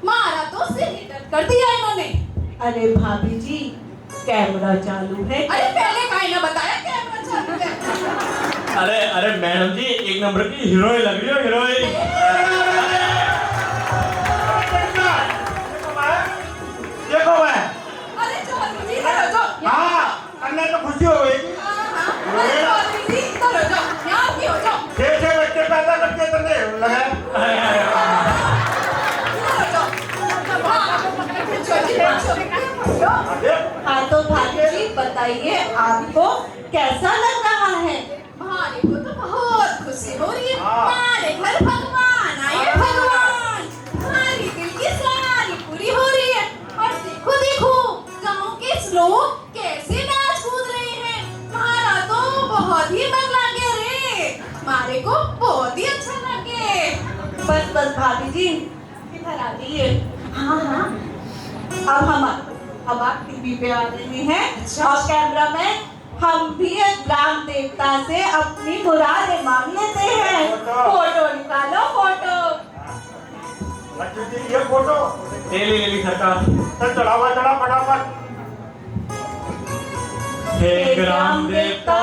मारा तो सिर ही दर्द कर दिया इन्होंने। अरे भाभी जी, कैमरा चालू है। अरे पहले काहे ना बताया कैमरा चालू है। अरे मैडम जी, एक नंबर की हीरोइन लग रही हो, हीरोइन। देखो मैं। अरे चौधरी जी इधर आ जाओ। हाँ, अन्य तो खुशी हो गई। अरे चौधरी जी इधर आ जाओ, यहाँ की हो जाओ। 6 बच्चे पैदा करके तुमने लगाया। हाँ तो भाभी जी बताइए आपको कैसा लग रहा है। हमारे को तो बहुत खुशी हो रही है, हमारे घर भगवान आए, भगवान हमारी दिल की सारी पूरी हो रही है। और देखो देखो, गांव के लोग कैसे नाच कूद रहे हैं, हमारा तो बहुत ही मन लगे रे, हमारे को बहुत ही अच्छा लगे। बस भाभी जी इधर आ जाइए। हाँ हाँ, अब आप टीवी पे आ रहे हैं और कैमरा में हम भी एक ग्राम देवता से अपनी मुरादें मांग लेते हैं। फोटो निकालो, फोटो। ये फोटो ले ली सरकार। चल चढ़ावा चढ़ा फटाफट। हे ग्राम देवता,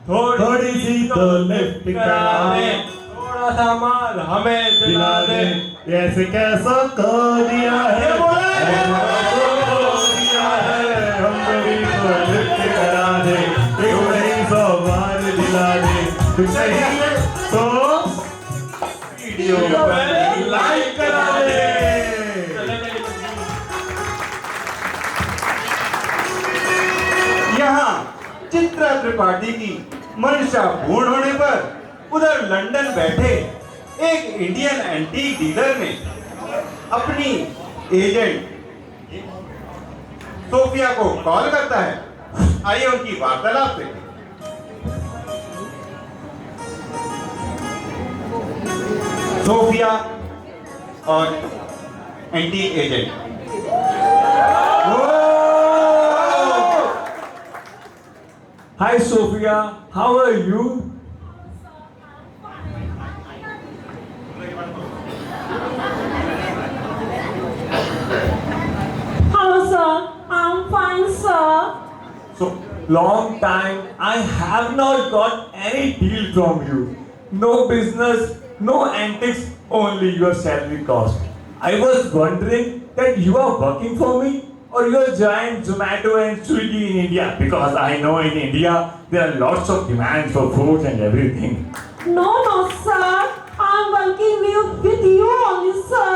थोड़ी सी तो लिफ्ट करा दे, थोड़ा सा माल हमें दिला दे। ऐसे कैसा कर दिया है, हम सभी को लिफ्ट करा दे, थोड़ी सा माल दिला दे। तू चाहिए तो वीडियो पर लाइक करा दे। यहाँ चित्रा त्रिपाठी की मंशा पूर्ण होने पर उधर लंदन बैठे एक इंडियन एंटीक डीलर ने अपनी एजेंट सोफिया को कॉल करता है। आइए उनकी वार्तालाप से। सोफिया और antique agent. Hi Sophia, how are you? Hello sir, I'm fine sir. So long time I have not got any deal from you. No business, no antics, only your salary cost. I was wondering that you are working for me or you are joined Zomato and Swiggy in India, because I know in India there are lots of demands for food and everything. No sir, I'm working with you only sir.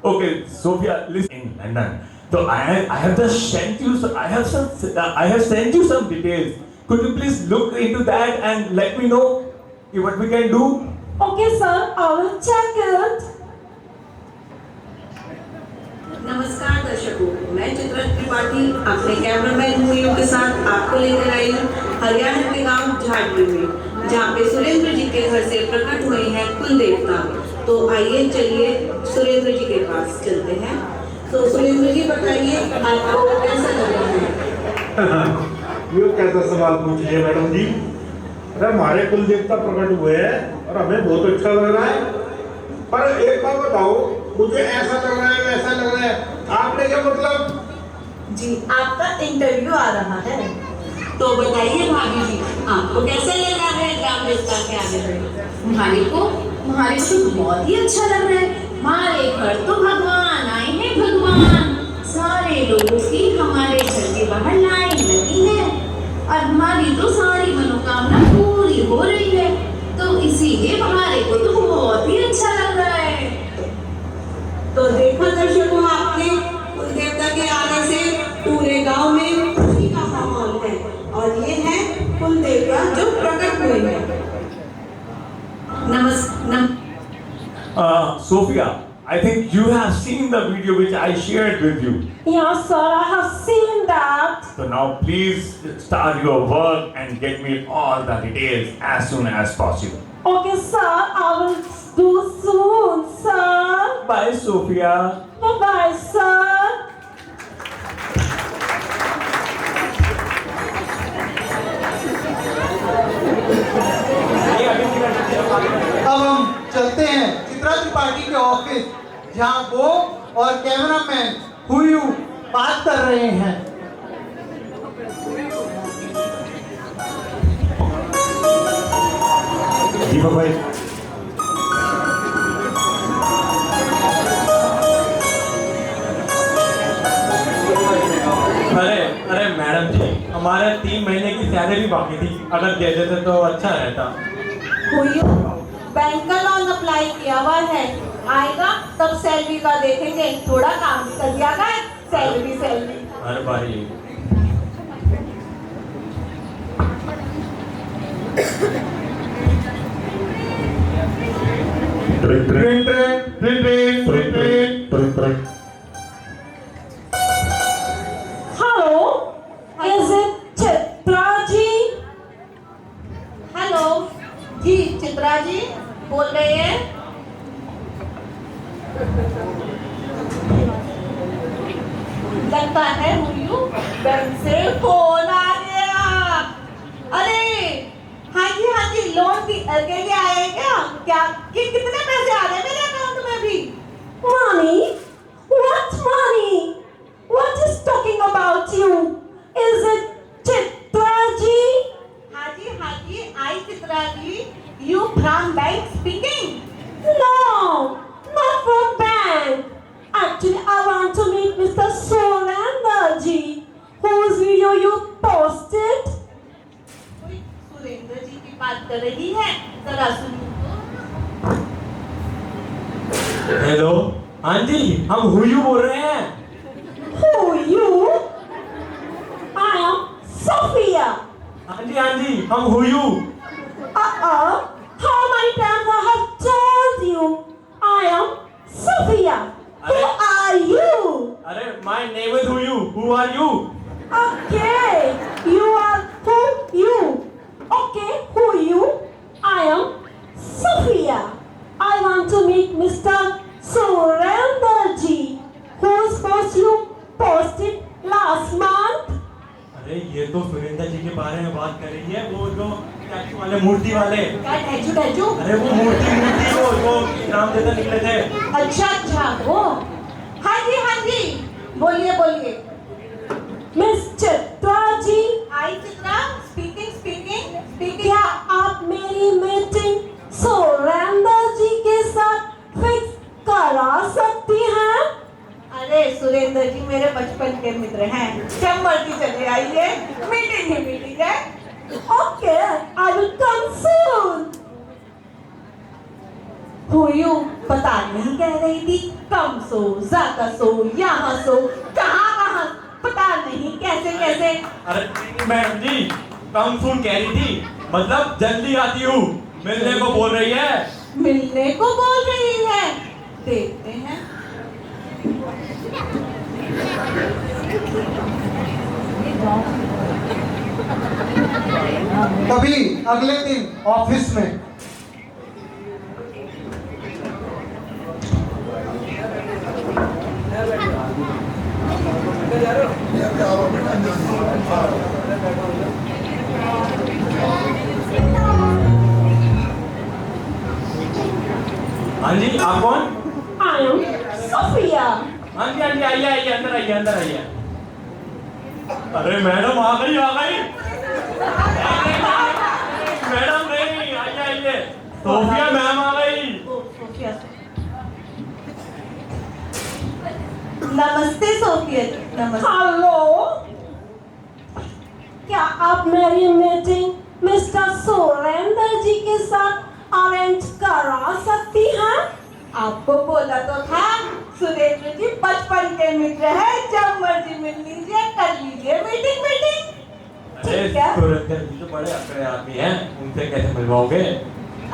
Okay, Sophia, listen. In London, so I have just sent you. I have sent you some details. Could you please look into that and let me know what we can do? Okay sir, I will check it. नमस्कार दर्शकों, मैं चित्रा त्रिपाठी अपने cameraman हुइयों के साथ आपको लेकर आई हूँ हरियाणा के गांव झाड़ी में, जहाँ पे सुरेंद्र जी के घर से प्रकट हुए हैं कुल देवता। तो आइए चलिए सुरेंद्र जी के पास चलते हैं। तो सुरेंद्र जी बताइए आपको कैसा लग रहा है? ये कैसा सवाल पूछ लिया मैडम जी। अरे हमारे कुल देवता प्रकट हुए हैं और हमें बहुत अच्छा लग रहा है। पर एक बात बताओ, मुझे ऐसा लग रहा है वैसा लग रहा है, आपने क्या मतलब? जी आपका इंटरव्यू आ रहा है, तो बताइए भाभी जी आपको कैसा लग रहा है ग्राम देवता के आगे बढ़े? हमारे को तो बहुत ही अच्छा लग रहा है। हमारे घर तो भगवान आए हैं, भगवान। सारे लोगों की हमारे घर के बाहर लाइन लगी है और हमारी तो सारी मनोकामना पूरी हो रही है। तो इसीलिए हमारे को तो बहुत ही अच्छा लग रहा है। तो देखा दर्शकों आपने, कुल देवता के आने से पूरे गांव में खुशी का माहौल है और ये है कुल देवता जो प्रकट हुए हैं। Sophia, I think you have seen the video which I shared with you. Yes sir, I have seen that. So now please start your work and get me all the details as soon as possible. Okay sir, I will do soon sir. Bye Sophia. Bye bye sir. अब हम चलते हैं चित्रा त्रिपाठी के office, जहां वो और cameraman हुयू बात कर रहे हैं। दीपक भाई, अरे मैडम जी, हमारे 3 महीने की सैलरी बाकी थी, अगर दे देते तो अच्छा रहता। हुयू, बैंक का लोन अप्लाई किया हुआ है, आएगा तब सैलरी का देखेंगे। थोड़ा काम कर दिया गया, सैलरी हर बारी hello, is it Chitra ji? Hello जी, चित्रा जी बोल रहे हैं? लगता है हुयू बैंक से फोन आ गया। अरे हाँ जी, लोन के लिए आए क्या कितने पैसे आ रहे हैं मेरे अकाउंट में भी? Money? What money? What is talking about you? Is it Chitra ji? हाँ जी, I Chitra ji, you from bank speaking? No, not from bank. Actually, I want to meet Mr. Surendra ji, whose video you posted. Surendra जी की बात कर रही है, जरा सुनिए। Hello, हाँ जी, हम हुयू बोल रहे हैं। Who you? I am Sophia. हाँ जी हम हुयू। How many times I have told you I am Sophia. Who are you? अरे my name is हुयू। Who are you? Okay, you are who you. Okay, who you? I am Sophia. I want to meet Mr. Surendraji, whose post you posted last month. अरे ये तो सुरेंद्र जी के बारे में बात कर रही है, वो जो टैटू वाले, मूर्ति वाले। टैटू? अरे वो मूर्ति वो जो नाम देते निकले थे। अच्छा वो। हाँ जी बोलिए। मिस चित्रा जी। आई चित्रा, स्पीकिंग। क्या आप मेरी मीटिंग सुरेंद्र जी के साथ फिक्स करा सकती हैं? अरे सुरेंद्र जी मेरे बचपन के मित्र हैं, जब मर्जी चले आइए, मीटिंग है। ओके, आई विल कम सून। हुयू पता नहीं कह रही थी, कम सो, ज्यादा सो, यहाँ सो, कहाँ पता नहीं कैसे। अरे मैडम जी कम सुन कह रही थी, मतलब जल्दी आती हूँ, मिलने को बोल रही है। देखते हैं। तभी अगले दिन ऑफिस में हाँ जी आप कौन? I am Sophia. हाँ जी आइए अंदर आइए। अरे मैडम आ गई। मैडम नहीं, आइए। सोफिया मैम आ गई। नमस्ते सोफिया जी। नमस्ते। हेलो, क्या आप मेरी मीटिंग मिस्टर सुरेंद्र जी के साथ अरेंज करा सकती हैं? आपको बोला तो था, सुरेंद्र जी बचपन के मित्र हैं, जब मर्जी मिल लीजिए, कर लीजिए मीटिंग। अरे सुरेंद्र जी तो बड़े अकड़े आदमी हैं, उनसे कैसे मिलवाओगे?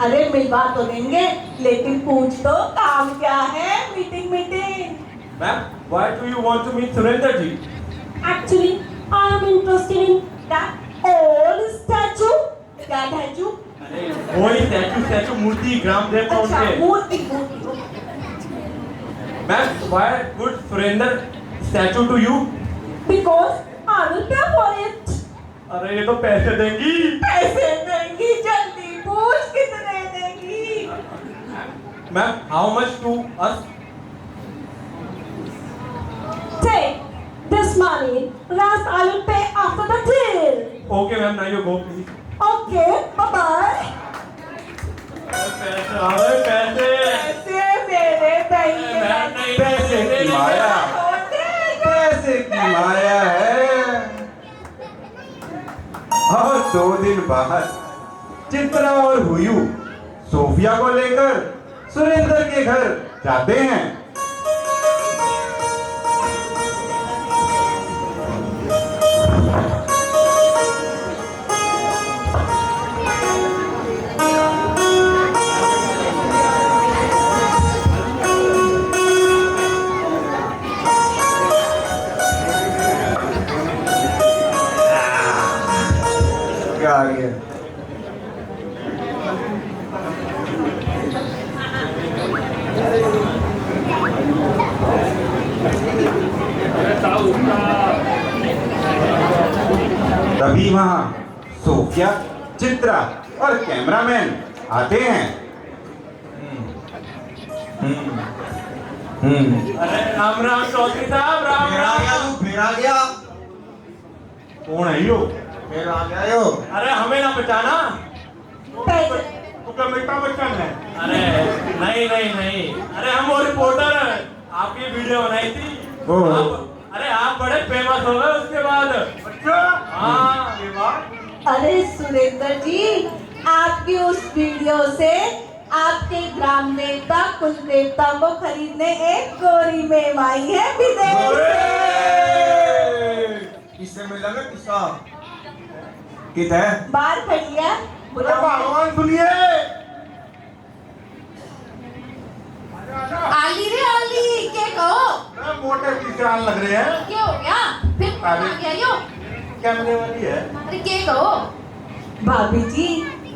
अरे मिलवा तो देंगे, लेकिन पूछ तो काम क्या है? Meeting. Ma'am, why do you want to meet Surendra ji? Actually, I am interested in that old statue. क्या statue? अरे वही स्टैचू मूर्ति, ग्राम देवता उनके। मूर्ति। Ma'am, why would Surendra statue to you? Because I will pay for it. अरे ये तो पैसे देंगी। जल्दी पूछ, कितने देंगी? Ma'am, how much to us? Take this money. Rest I will pay after the deal. Okay ma'am, now you go please. Okay, bye-bye. पैसे मेरे भैया। पैसे की माया है। और 2 दिन बाद चित्रा और हुयू सोफिया को लेकर सुरेंद्र के घर जाते हैं। आ गया। तभी वहां सोफिया, चित्रा और कैमरामैन आते हैं। अरे राम चौधरी साहब, राम। फिर आ गया। कौन है यो? फिर आ गया यो। अरे हमें ना बचाना, तो बेटा बच्चन है। अरे नहीं, अरे हम वो रिपोर्टर आपकी वीडियो बनाई थी। अरे आप बड़े फेमस हो गए उसके बाद। अच्छा, हाँ ये बात। अरे सुरेंद्र जी, आपकी उस वीडियो से आपके ग्राम देवता कुल देवता को खरीदने एक गोरी मेम आई है विदेश से। किससे मिला किस्सा? किधर बाहर खड़ी है, बुलाओ। भगवान सुनिए। आली रे आली, क्या कहो? मोटे पीछे लग रहे हैं। क्या हो गया? फिर कौन आ गया यो? कैमरे वाली है। अरे क्या कहो? भाभी जी,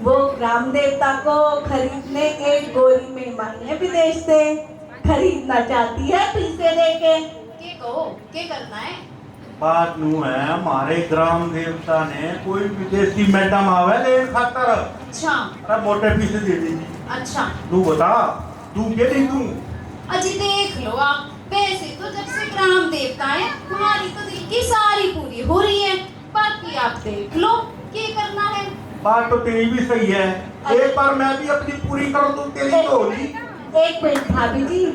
वो ग्राम देवता को खरीदने एक गोरी मेहमान है विदेश से, खरीदना चाहती है पैसे देके। क्या कहो? क्या करना है? बात नू है, हमारे ग्राम देवता ने कोई विदेशी मैडम आवे लेन खातर। अच्छा। अरे मोटे पीछे दे देगी। अच्छा। तू बता, तू क्या दी तू? अजी देख लो आप, वैसे तो जब से ग्राम देवता है हमारी तो दिल की सारी पूरी हो रही है, बाकी आप देख लो क्या करना है। बात तो तेरी भी सही है, एक बार मैं भी अपनी पूरी कर दूं, तेरी तो होगी। एक मिनट भाभी जी,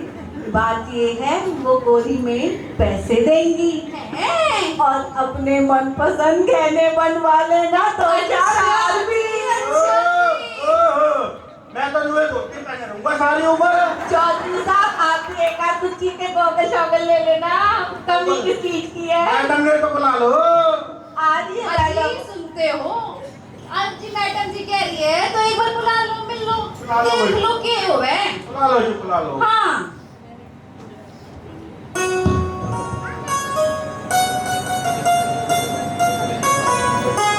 बात ये है वो गोरी में पैसे देंगी और अपने मनपसंद गहने बनवा लेना, तो चार भी। मैं तो नुए धोती पहने रहूंगा सारी उम्र। चौधरी साहब, आप भी एक आध कुछ के गोगल शोगल ले लेना, कमी किस चीज की है? मैडम ने तो बुला लो। आज ही अजी सुनते हो, आज जी मैडम जी कह रही है तो एक बार बुला लो, मिल लो, बुला लो देख भाई। लो क्या हुआ है। बुला लो जी, बुला लो। हाँ।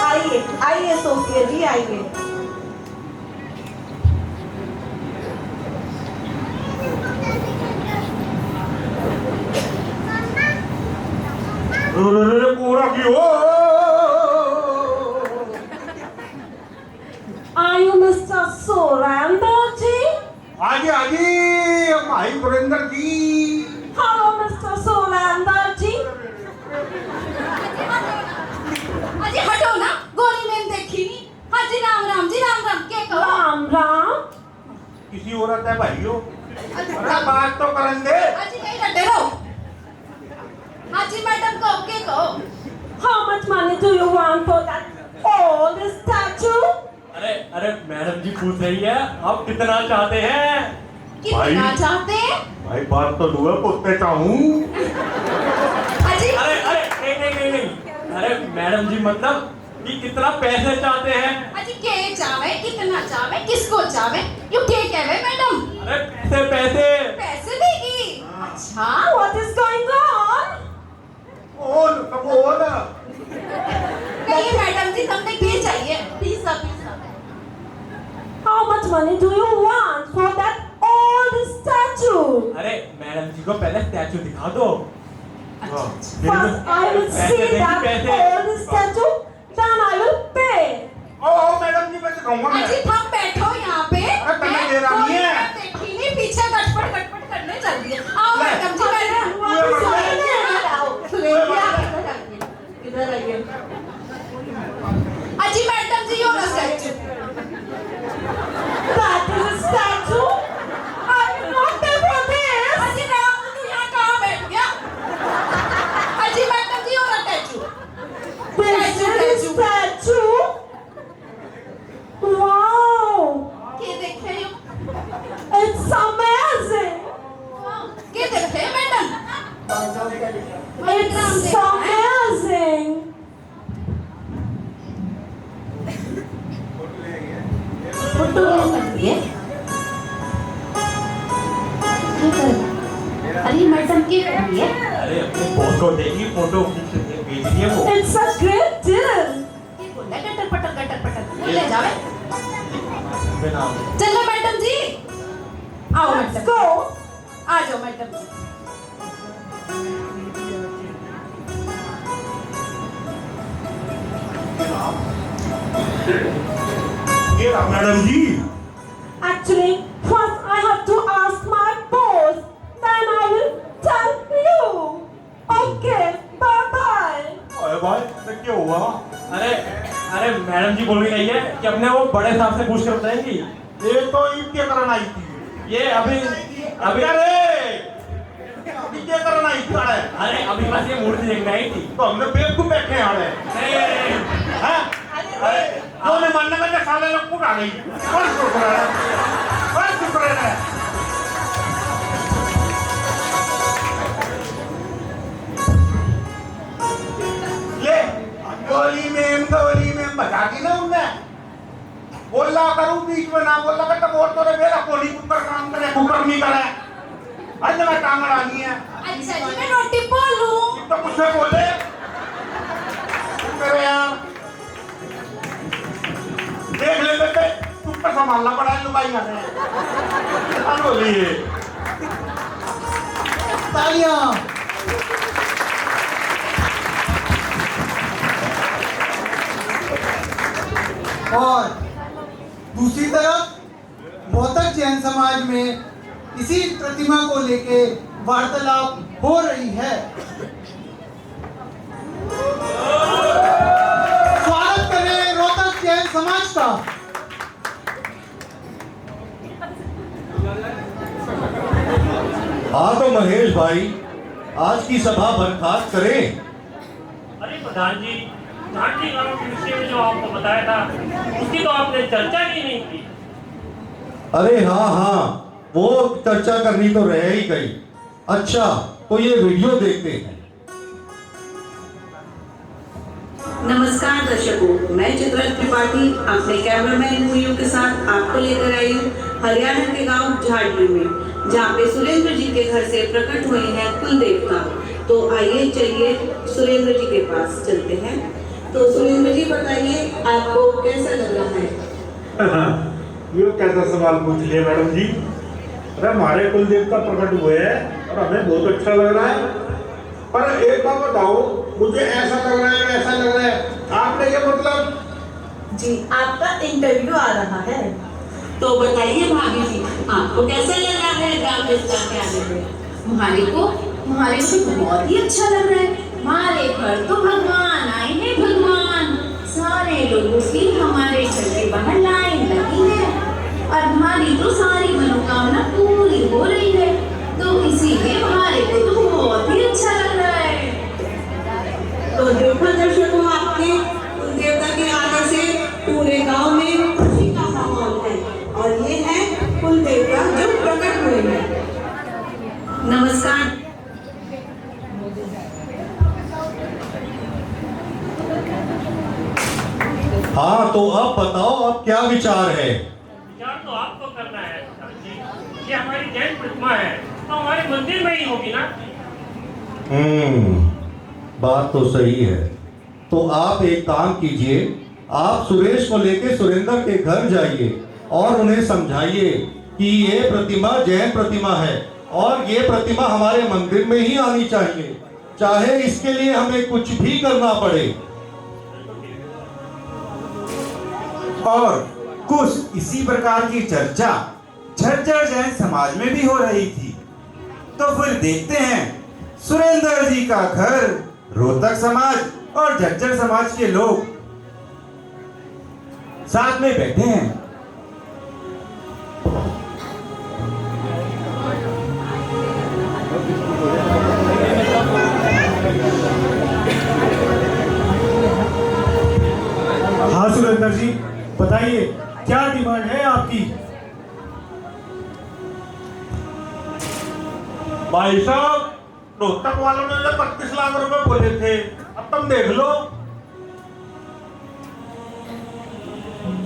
आइए आइए सोफिया जी, आइए। पूरा की हो। Are you Mr. Surender जी? आगे आगे भाई सुरेंद्र जी। Hello Mr. Surender जी। अजी हटो ना, गोरी मैंने देखी नहीं। हाँ जी, राम राम जी, राम राम, क्या कहो? राम राम। किसी औरत है भाइयों, अरे बात तो करेंगे। अजी नहीं डटे रहो। हाँ जी मैडम कहो, क्या कहो? How much money do you want for that old statue? अरे अरे मैडम जी पूछ रही है, आप कितना चाहते हैं? कितना चाहते हैं? भाई बात तो लूए, पुत्ते चाहूं। अजी अरे अरे नहीं नहीं नहीं नहीं, अरे मैडम जी मतलब कि कितना पैसे चाहते हैं? अजी क्या चाहे, कितना चाहे, किसको चाहे, यू क्या कहवे मैडम? अरे पैसे पैसे पैसे देगी? अच्छा। What is going on? बोल तो बोल। नहीं मैडम जी, तुमने क्या चाहिए? Pizza pizza. How much money do you want for that old statue? अरे मैडम जी को पहले स्टैचू दिखा दो। First I will see that old statue, then I will pay. ओ मैडम जी, मैं कहूँगा मैं। अजी थम बैठो यहाँ पे। अरे तुम्हें दे रहा नहीं है। देखी नहीं, पीछे गटपट गटपट करने चल रही है। आओ मैडम जी, बैठो। इधर आइए। अजी madam ji, your statue. That is a statue. I will not pay for this. अजी राम, तू यहाँ कहाँ बैठ गया? अजी madam ji, your statue. This is a statue. Wow. क्या देख रहे हो? It's amazing. क्या देख रहे हो मैडम? It's amazing. फोटो करती है। अरे मैडम क्या कर रही है? अरे अपने बॉस को देगी, फोटो भेज दिए वो। It's a great deal. क्या बोल रहा है? गटर पटर ले जावे। बिना चलो मैडम जी, आओ Let's मैडम। go. आ जाओ madam ji. Madam ji. Actually, first I have to ask my boss. Then I will tell you. Okay, bye bye. अरे भाई, तो क्या हुआ? अरे अरे मैडम जी बोल रही है कि अपने वो बड़े साहब से पूछ कर बताएंगी। ये तो इनके करना आई थी। ये अभी क्या करना आई थी? अरे अभी बस ये मूर्ति देखने आई थी। तो हमने बेवकूफ बैठे हैं आड़े। हमने मानने का जो साले लोग पूरा गई। कौन सुन रहा है? कौन सुन रहा है? ले गोली में बजा के बोला करूं बीच में ना बोला कर तब और तो रे मेरा कोनी कुकर काम करे कुकर नहीं करे आज मैं टांग डाली है। अच्छा जी मैं रोटी बोलूं तो कुछ बोले करे यार देख ले बेटे कुकर संभालना पड़ा है लुगाई आने क्या बोलिए तालियां। और दूसरी तरफ रोहतक जैन समाज में इसी प्रतिमा को लेके वार्तालाप हो रही है। स्वागत करें रोहतक जैन समाज का। हाँ तो महेश भाई आज की सभा बर्खास्त करें। अरे प्रधान जी झांकी गांव के विषय में जो आपको बताया था उसकी तो आपने चर्चा ही नहीं की। अरे हाँ हाँ वो चर्चा करनी तो रह ही गई। अच्छा तो ये वीडियो देखते हैं। नमस्कार दर्शकों, मैं चित्रा त्रिपाठी अपने कैमरामैन मुयू के साथ आपको लेकर आई हूँ हरियाणा के गांव झाड़ी में, जहाँ पे सुरेंद्र जी के घर से प्रकट हुए हैं कुल देवता। तो आइए चलिए सुरेंद्र जी के पास चलते हैं। तो सुरेंद्र जी बताइए आपको कैसा लग रहा है? ये कैसा सवाल पूछ लिया मैडम जी। अरे हमारे कुल देवता प्रकट हुए हैं और हमें बहुत अच्छा लग रहा है। पर एक बात बताओ मुझे ऐसा लग रहा है वैसा लग रहा है आपने ये मतलब जी आपका इंटरव्यू आ रहा है। तो बताइए भाभी जी आपको कैसा लग रहा है ग्राम देवता के आने में? हमारे को तो बहुत ही अच्छा लग रहा है। हमारे घर तो भगवान आए हैं भगवान। सारे लोगों की हमारे घर के बाहर लाइन लगी है और हमारी तो सारी मनोकामना पूरी हो रही है। तो इसीलिए हमारे को तो बहुत ही अच्छा लग रहा है। तो देखो दर्शकों, आपके कुल देवता के आने से पूरे गांव में खुशी का माहौल है और ये है कुल देवता जो प्रकट हुए हैं। नमस्कार। हाँ तो अब बताओ अब क्या विचार है? विचार तो आपको करना है प्रधान जी। ये हमारी जैन प्रतिमा है तो हमारे मंदिर में ही होगी ना। बात तो सही है। तो आप एक काम कीजिए, आप सुरेश को लेके सुरेंद्र के घर जाइए और उन्हें समझाइए कि ये प्रतिमा जैन प्रतिमा है और ये प्रतिमा हमारे मंदिर में ही आनी चाहिए, चाहे इसके लिए हमें कुछ भी करना पड़े। और कुछ इसी प्रकार की चर्चा झज्जर जैन समाज में भी हो रही थी। तो फिर देखते हैं सुरेंद्र जी का घर, रोहतक समाज और झज्जर समाज के लोग साथ में बैठे हैं। हाँ सुरेंद्र जी बताइए क्या डिमांड है आपकी? भाई साहब रोहतक वालों ने 25 लाख रुपए बोले थे, अब तुम देख लो।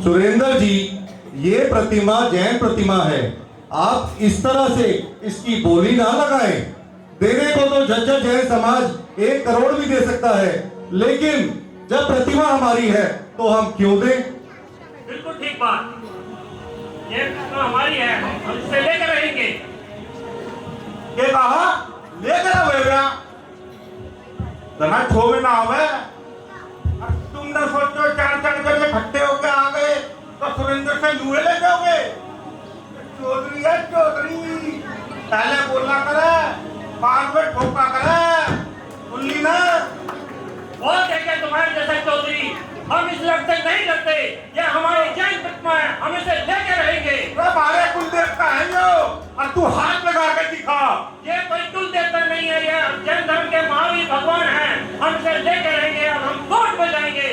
सुरेंद्र जी ये प्रतिमा जैन प्रतिमा है, आप इस तरह से इसकी बोली ना लगाएं। देने को तो झज्जर जैन समाज 1 करोड़ भी दे सकता है, लेकिन जब प्रतिमा हमारी है तो हम क्यों दें? बिल्कुल ठीक बात। ये प्रतिमा हमारी है, हम इसे लेकर रहेंगे। ये कहा लेकर आवे गया तना छो में ना आवे। तुम न सोचो 4 कर इकट्ठे होके आ गए तो सुरेंद्र से लुए ले जाओगे। चौधरी है चौधरी, पहले बोलना करे बाद में ठोका करे, सुनली ना। बहुत देखे तुम्हारे जैसे चौधरी, हम इस लड़के नहीं करते। ये हमारी जैन प्रतिमा है, हम इसे लेकर रहेंगे। हमारे कुल देवता है यो, और तू हाथ लगा के दिखा। ये कोई कुल देवता नहीं है, ये जैन धर्म के महावीर भगवान हैं। हम इसे लेकर रहेंगे और हम कोर्ट में जाएंगे।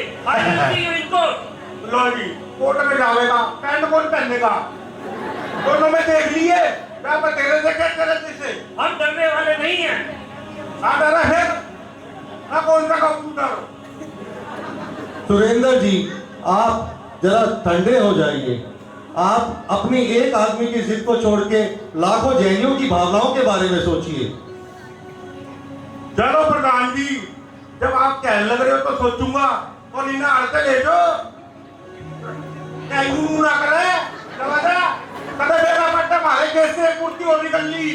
इनको लो जी कोर्ट में जाएगा, पैंट कौन पहनेगा? दोनों में देख लिए क्या तेरे से क्या करे जिसे। हम डरने वाले नहीं हैं। ना डरा है ना कौन सा कंप्यूटर। सुरेंद्र जी आप जरा ठंडे हो जाइए। आप अपनी एक आदमी की जिद को छोड़ के लाखों जैनियों की भावनाओं के बारे में सोचिए। चलो प्रधान जी, जब आप कहने लग रहे हो तो सोचूंगा। और इन्हें आड़ते ले जो क्या यूं ना करे लगा कदे बेगा पट्टा मारे कैसे कुर्ती और निकल ली।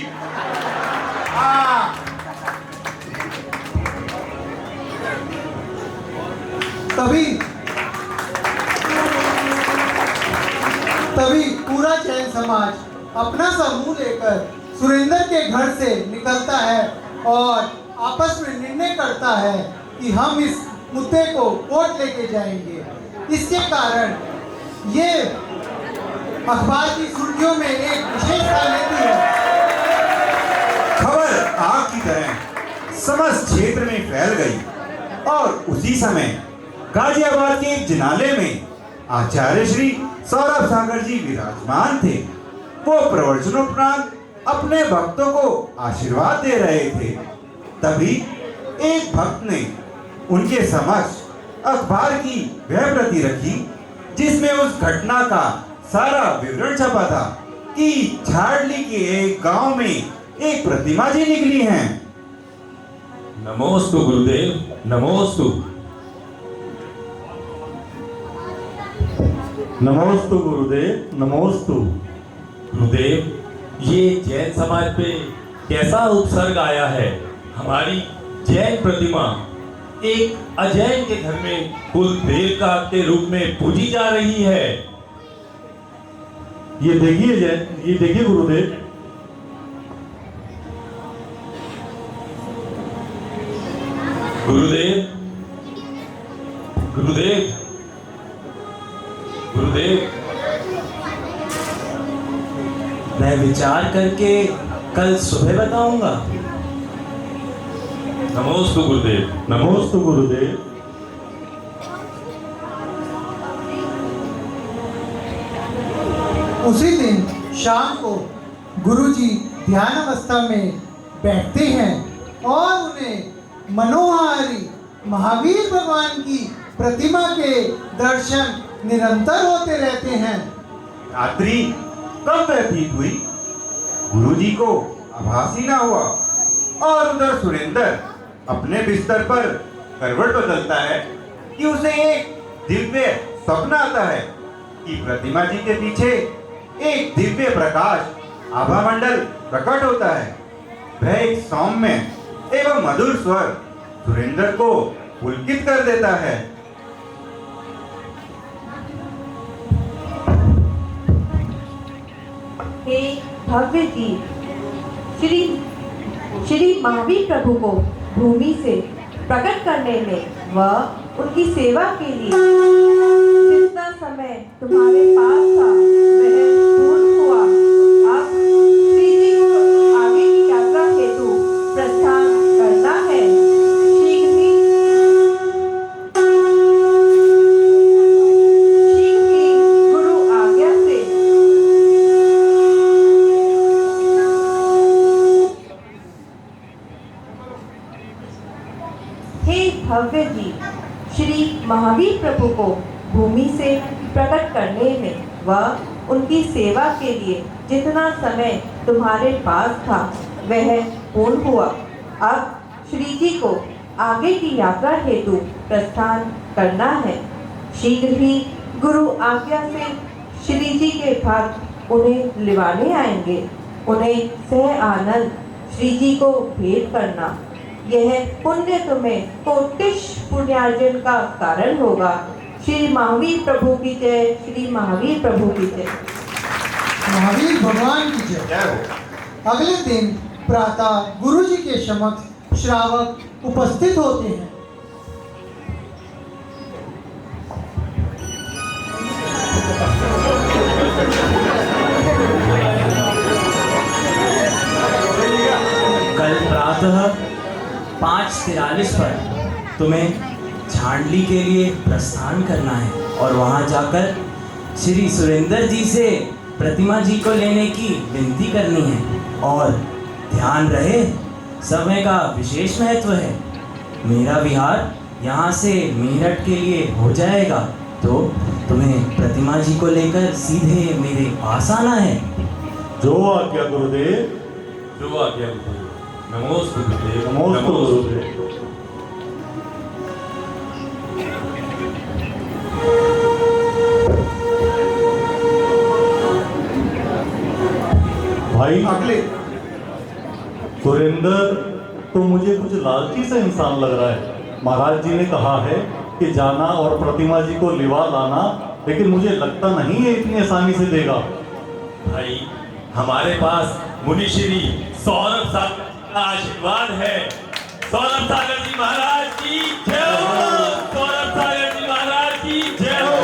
तभी पूरा जैन समाज अपना समूह लेकर सुरेंद्र के घर से निकलता है और आपस में निर्णय करता है कि हम इस मुद्दे को कोर्ट लेके जाएंगे। इसके कारण ये अखबार की सुर्खियों में एक विशेष स्थान लेती है। खबर आग की तरह समस्त क्षेत्र में फैल गई और उसी समय गाजियाबाद के एक जिनाले में आचार्य श्री सौरभ सागर जी विराजमान थे। वो प्रवचनोपरांत अपने भक्तों को आशीर्वाद दे रहे थे। तभी एक भक्त ने उनके समक्ष अखबार की वह प्रति रखी जिसमें उस घटना का सारा विवरण छपा था कि झाड़ली के एक गांव में एक प्रतिमा जी निकली हैं। नमोस्तु गुरुदेव, नमोस्तु। नमोस्तु गुरुदेव, नमोस्तु। गुरुदेव, ये जैन समाज पे कैसा उपसर्ग आया है। हमारी जैन प्रतिमा एक अजैन के घर में कुल देवता के रूप में पूजी जा रही है। ये देखिए जैन, ये देखिए गुरुदेव। गुरुदेव, गुरुदेव, गुरुदेव, मैं विचार करके कल सुबह बताऊंगा। नमोस्तु गुरुदेव, नमोस्तु गुरुदेव। उसी दिन शाम को गुरुजी ध्यान अवस्था में बैठते हैं और उन्हें मनोहारी महावीर भगवान की प्रतिमा के दर्शन निरंतर होते रहते हैं। रात्रि कब व्यतीत हुई, गुरुजी को आभास ही ना हुआ और उधर सुरेंद्र अपने बिस्तर पर करवट बदलता है कि उसे एक दिव्य सपना आता है कि प्रतिमा जी के पीछे एक दिव्य प्रकाश आभा मंडल प्रकट होता है। वह एक सौम्य एवं मधुर स्वर सुरेंद्र को पुलकित कर देता है। हे भव्य जी, श्री महावीर प्रभु को भूमि से प्रकट करने में व उनकी सेवा के लिए जितना समय तुम्हारे पास था वह पूर्ण हुआ। अब श्री जी को आगे की यात्रा हेतु प्रस्थान करना है। शीघ्र ही गुरु आज्ञा से हे भव्य जी, श्री महावीर प्रभु को भूमि से प्रकट करने में व उनकी सेवा के लिए जितना समय तुम्हारे पास था वह पूर्ण हुआ। अब श्री जी को आगे की यात्रा हेतु प्रस्थान करना है। शीघ्र ही गुरु आज्ञा से श्री जी के भक्त उन्हें लिवाने आएंगे। उन्हें सह आनंद श्री जी को भेंट करना, यह पुण्य तुम्हें कोटिश पुण्यार्जन का कारण होगा। श्री महावीर प्रभु की जय, श्री महावीर प्रभु की जय। महावीर भगवान की जय। अगले दिन प्रातः गुरु जी के समक्ष श्रावक उपस्थित होते हैं। कल प्रातः 5:43 पर तुम्हें झाड़ली के लिए प्रस्थान करना है और वहां जाकर श्री सुरेंद्र जी से प्रतिमा जी को लेने की विनती करनी है। और ध्यान रहे, समय का विशेष महत्व है। मेरा विहार यहाँ से मेरठ के लिए हो जाएगा, तो तुम्हें प्रतिमा जी को लेकर सीधे मेरे पास आना है। जो आज्ञा गुरुदेव। जो आज्ञा गुरुदेव। नमोस्तु गुरुदेव। नमोस्तु गुरुदेव। भाई अगले सुरेंद्र तो मुझे कुछ लालची सा इंसान लग रहा है। महाराज जी ने कहा है कि जाना और प्रतिमा जी को लिवा लाना, लेकिन मुझे लगता नहीं है इतनी आसानी से देगा। भाई हमारे पास मुनिश्री सौरभ सागर का आशीर्वाद है। सौरभ सागर जी महाराज की जय हो। सौरभ सागर जी महाराज की जय हो।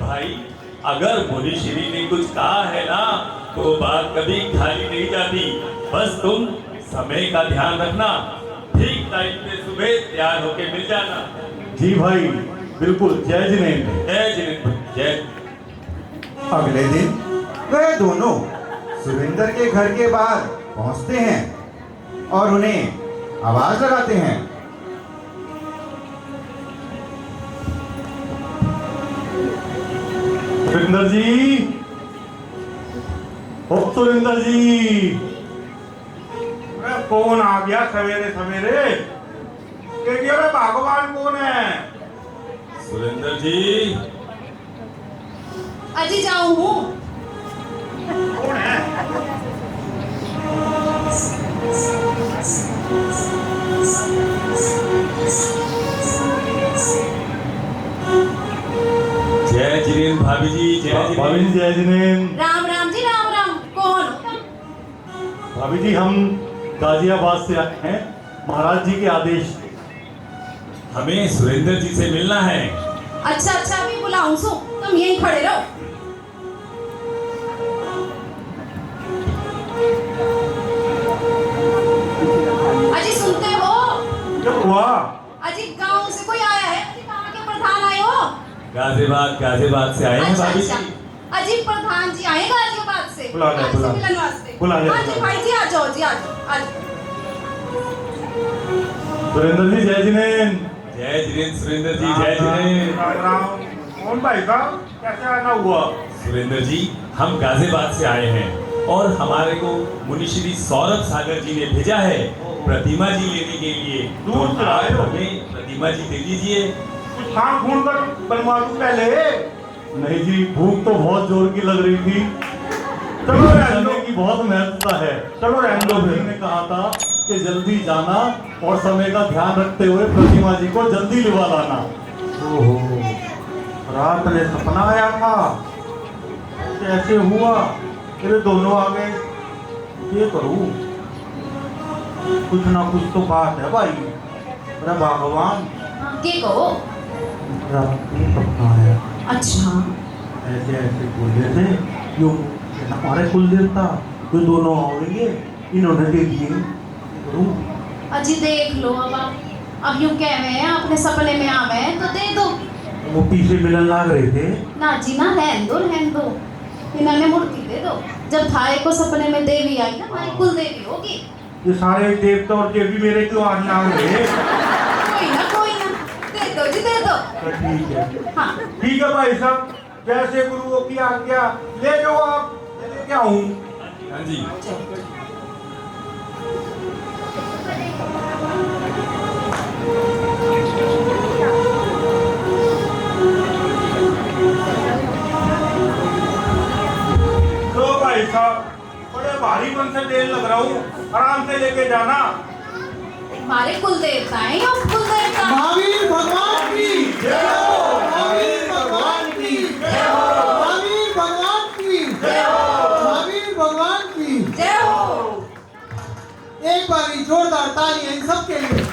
भाई अगर मुनिश्री ने कुछ कहा है ना तो बात कभी खाली नहीं जाती। बस तुम समय का ध्यान रखना, ठीक टाइम पे सुबह तैयार होके मिल जाना। जी भाई बिल्कुल। जय जिनेंद्र। जय जिनेंद्र। जय। अगले दिन वे दोनों सुरेंद्र के घर के बाहर पहुंचते हैं और उन्हें आवाज लगाते हैं। सुरेंद्र जी, ओ सुरेंद्र जी। अरे कौन आ गया सवेरे सवेरे? अरे भगवान कौन है? सुरेंद्र जी। अजी जाऊं हूँ। कौन है? जय जिनेंद्र भाभी जी। जय भाभी जी। जय जिनेंद्र। राम राम जी राम राम। कौन? भाभी जी हम गाजियाबाद से आए हैं, महाराज जी के आदेश। हमें सुरेंद्र जी से मिलना है। अच्छा अच्छा अभी बुलाऊं सो, तुम यहीं खड़े रहो। अजी सुनते हो? क्या हुआ? अजी गांव से कोई आया है? अजी कहाँ के प्रधान आए हो? गाजियाबाद से आए हैं अच्छा भाभी अच्छा। जी। अजी प्रधान जी आए गाजियाबाद से। बुला ले, आपसे बुला ले। मिलन वास्ते। बुला ले, हाँ बुला जी ले। भाई जी आ जाओ जी आ जाओ आ जाओ। सुरेंद्र जी जय जिनेंद्र। जय जिनेंद्र। सुरेंद्र जी जय जिनेंद्र। कौन भाई साहब, कैसे आना हुआ? सुरेंद्र जी हम गाजियाबाद से आए हैं और हमारे को मुनिश्री सौरभ सागर जी ने भेजा है प्रतिमा जी लेने के लिए। दूर से आए हो? हमें प्रतिमा जी दे दीजिए। कुछ खान खून कर बनवा दूं पहले। नहीं जी, भूख तो बहुत जोर की लग रही थी। चलो रहने दो। समय की बहुत महत्वता है। चलो रहने दो। जी ने कहा था कि जल्दी जाना और समय का ध्यान रखते हुए प्रतिमा जी को जल्दी लिवा लाना। ओहो, रात में सपना आया था, कैसे हुआ? मेरे दोनों आ गए। ये करूं, कुछ ना कुछ तो बात है भाई। अरे भगवान, के कहो? रात में सपना आया। अच्छा ऐसे ऐसे बोले थे यो हमारे कुल देवता तो दोनों आओगे, इन्होंने दे दिए। करूं? अजी देख लो अब यूं कह रहे हैं अपने सपने में आवे हैं तो दे दो। वो पीछे मिलन लग रहे थे। ना जी ना, रहन दो। इन्होंने मूर्ति दे दो। जब थारे को सपने में देवी आई ना, हमारी कुल देवी होगी। ये सारे देवता और देवी मेरे क्यों आने आ रहे? कोई ना, दे दो जी दे दो। ठीक है। हाँ ठीक है भाई साहब, जैसे गुरुओं की आज्ञा, ले जाओ आप, लेके आऊं। हाँ जी। तो भाई साहब, बड़े भारी मन से देर लग रहा हूँ, आराम से लेके जाना। हमारे कुल देवता हैं यो कुल देवता। महावीर भगवान की जय हो। महावीर भगवान की जय हो। महावीर भगवान की जय हो। महावीर भगवान की जय हो। एक बारी जोरदार तालियां इन सबके लिए।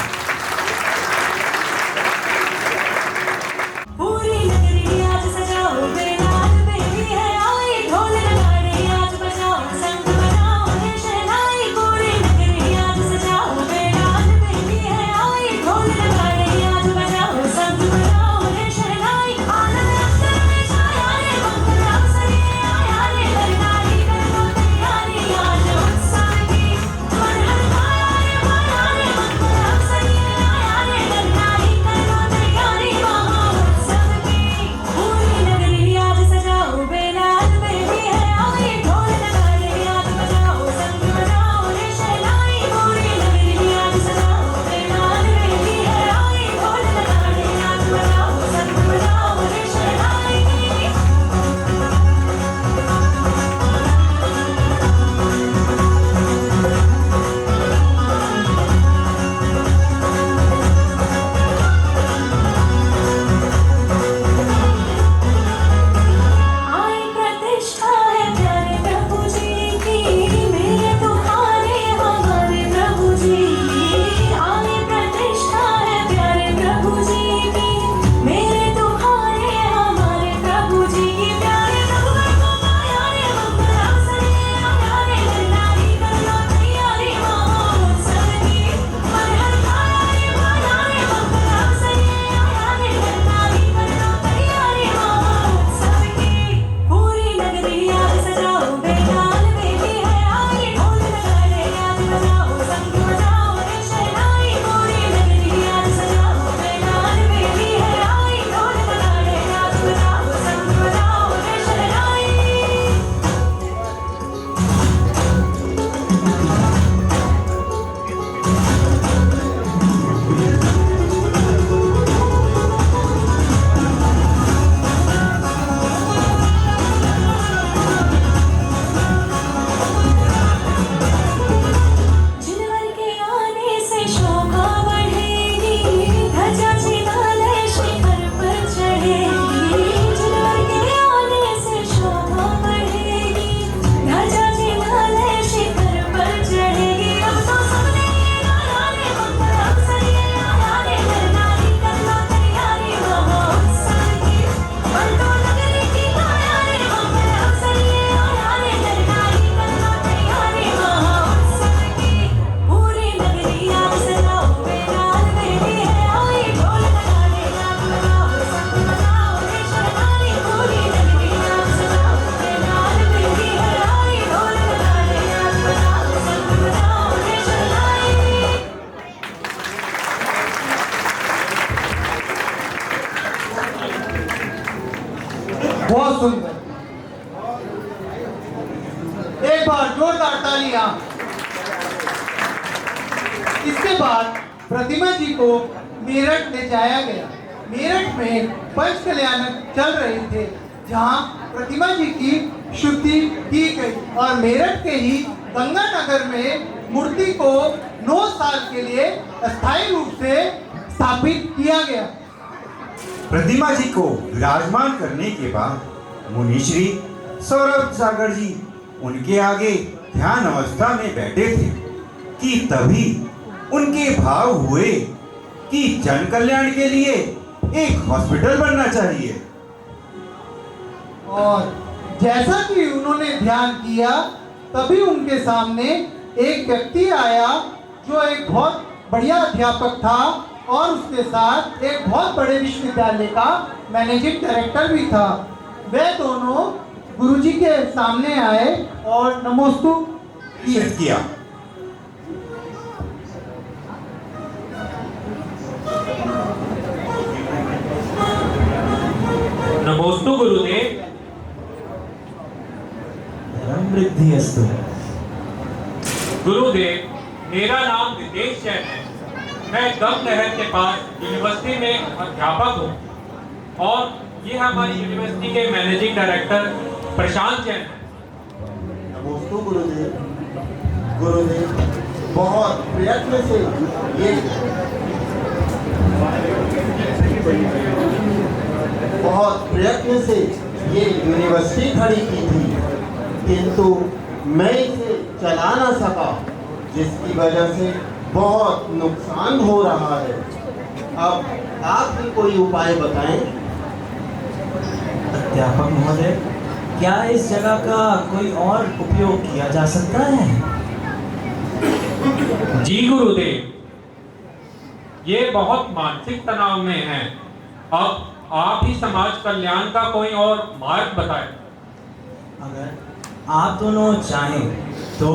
पूरी नगरी आज सजाओ बेनाज बेबी है आई ढोल नगाड़े आज बजाओ संग बजाओ है शहनाई। पूरी नगरी आज सजाओ बेनाज बेबी है आई ढोल नगाड़े आज बजाओ संग बजाओ है शहनाई। आनंद अख्तर में छाया रे मंगल अवसर ये आया रे ललकारी कर लो तैयारी आज उत्सव की मन हर माया रे मंगल अवसर बहुत सुंदर। एक बार जोरदार तालियां। इसके बाद प्रतिमा जी को मेरठ ले जाया गया। मेरठ में पंच कल्याणक चल रहे थे, जहां प्रतिमा जी की शुद्धि की गई और मेरठ के ही गंगानगर में मूर्ति को 9 साल के लिए अस्थायी रूप से स्थापित किया गया। प्रतिमा जी को विराजमान करने के बाद मुनिश्री सौरभ सागर जी उनके आगे ध्यान अवस्था में बैठे थे कि तभी उनके भाव हुए कि जन कल्याण के लिए एक हॉस्पिटल बनना चाहिए। और जैसा कि उन्होंने ध्यान किया, तभी उनके सामने एक व्यक्ति आया जो एक बहुत बढ़िया अध्यापक था और उसके साथ एक बहुत बड़े विश्वविद्यालय का मैनेजिंग डायरेक्टर भी था। वे दोनों गुरुजी के सामने आए और नमोस्तु किया। नमोस्तु गुरुदेव। वृद्धि अस्तु। गुरुदेव, मेरा नाम रितेश जैन है। मैं गम नहर के पास यूनिवर्सिटी में अध्यापक हूँ और ये हमारी यूनिवर्सिटी के मैनेजिंग डायरेक्टर प्रशांत जैन है। नमोस्तु गुरुदेव। गुरुदेव, बहुत प्रयत्न से ये यूनिवर्सिटी खड़ी की थी, किंतु मैं इसे चला ना सका, जिसकी वजह से बहुत नुकसान हो रहा है। अब आप ही कोई उपाय बताएं। अध्यापक महोदय, क्या इस जगह का कोई और उपयोग किया जा सकता है? जी गुरुदेव, ये बहुत मानसिक तनाव में है। अब आप ही समाज कल्याण का कोई और मार्ग बताएं। अगर आप दोनों चाहें तो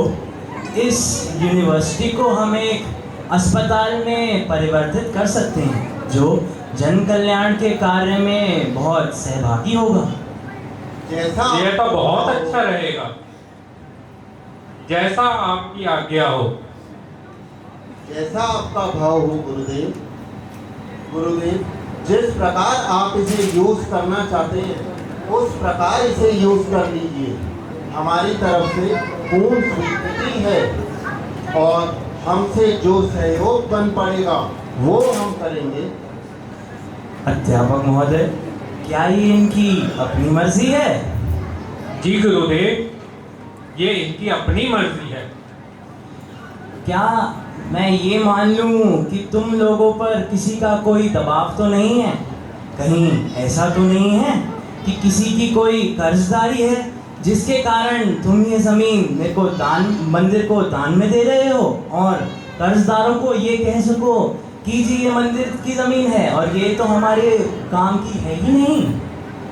इस यूनिवर्सिटी को हम एक अस्पताल में परिवर्तित कर सकते हैं, जो जन कल्याण के कार्य में बहुत सहभागी होगा। ये तो बहुत अच्छा रहेगा। जैसा आपकी आज्ञा हो। जैसा आपका भाव हो गुरुदेव। गुरुदेव, जिस प्रकार आप इसे यूज करना चाहते हैं, उस प्रकार इसे यूज कर लीजिए। हमारी तरफ से पूर्ण स्वीकृति है और हमसे जो सहयोग बन पड़ेगा वो हम करेंगे। अध्यापक महोदय, क्या ये इनकी अपनी मर्जी है? जी गुरुदेव, ये इनकी अपनी मर्जी है। क्या मैं ये मान लूं कि तुम लोगों पर किसी का कोई दबाव तो नहीं है? कहीं ऐसा तो नहीं है कि किसी की कोई कर्जदारी है जिसके कारण तुम ये जमीन मेरे को मंदिर को दान में दे रहे हो और कर्जदारों को ये कह सको कि जी ये मंदिर की जमीन है और ये तो हमारे काम की है ही नहीं?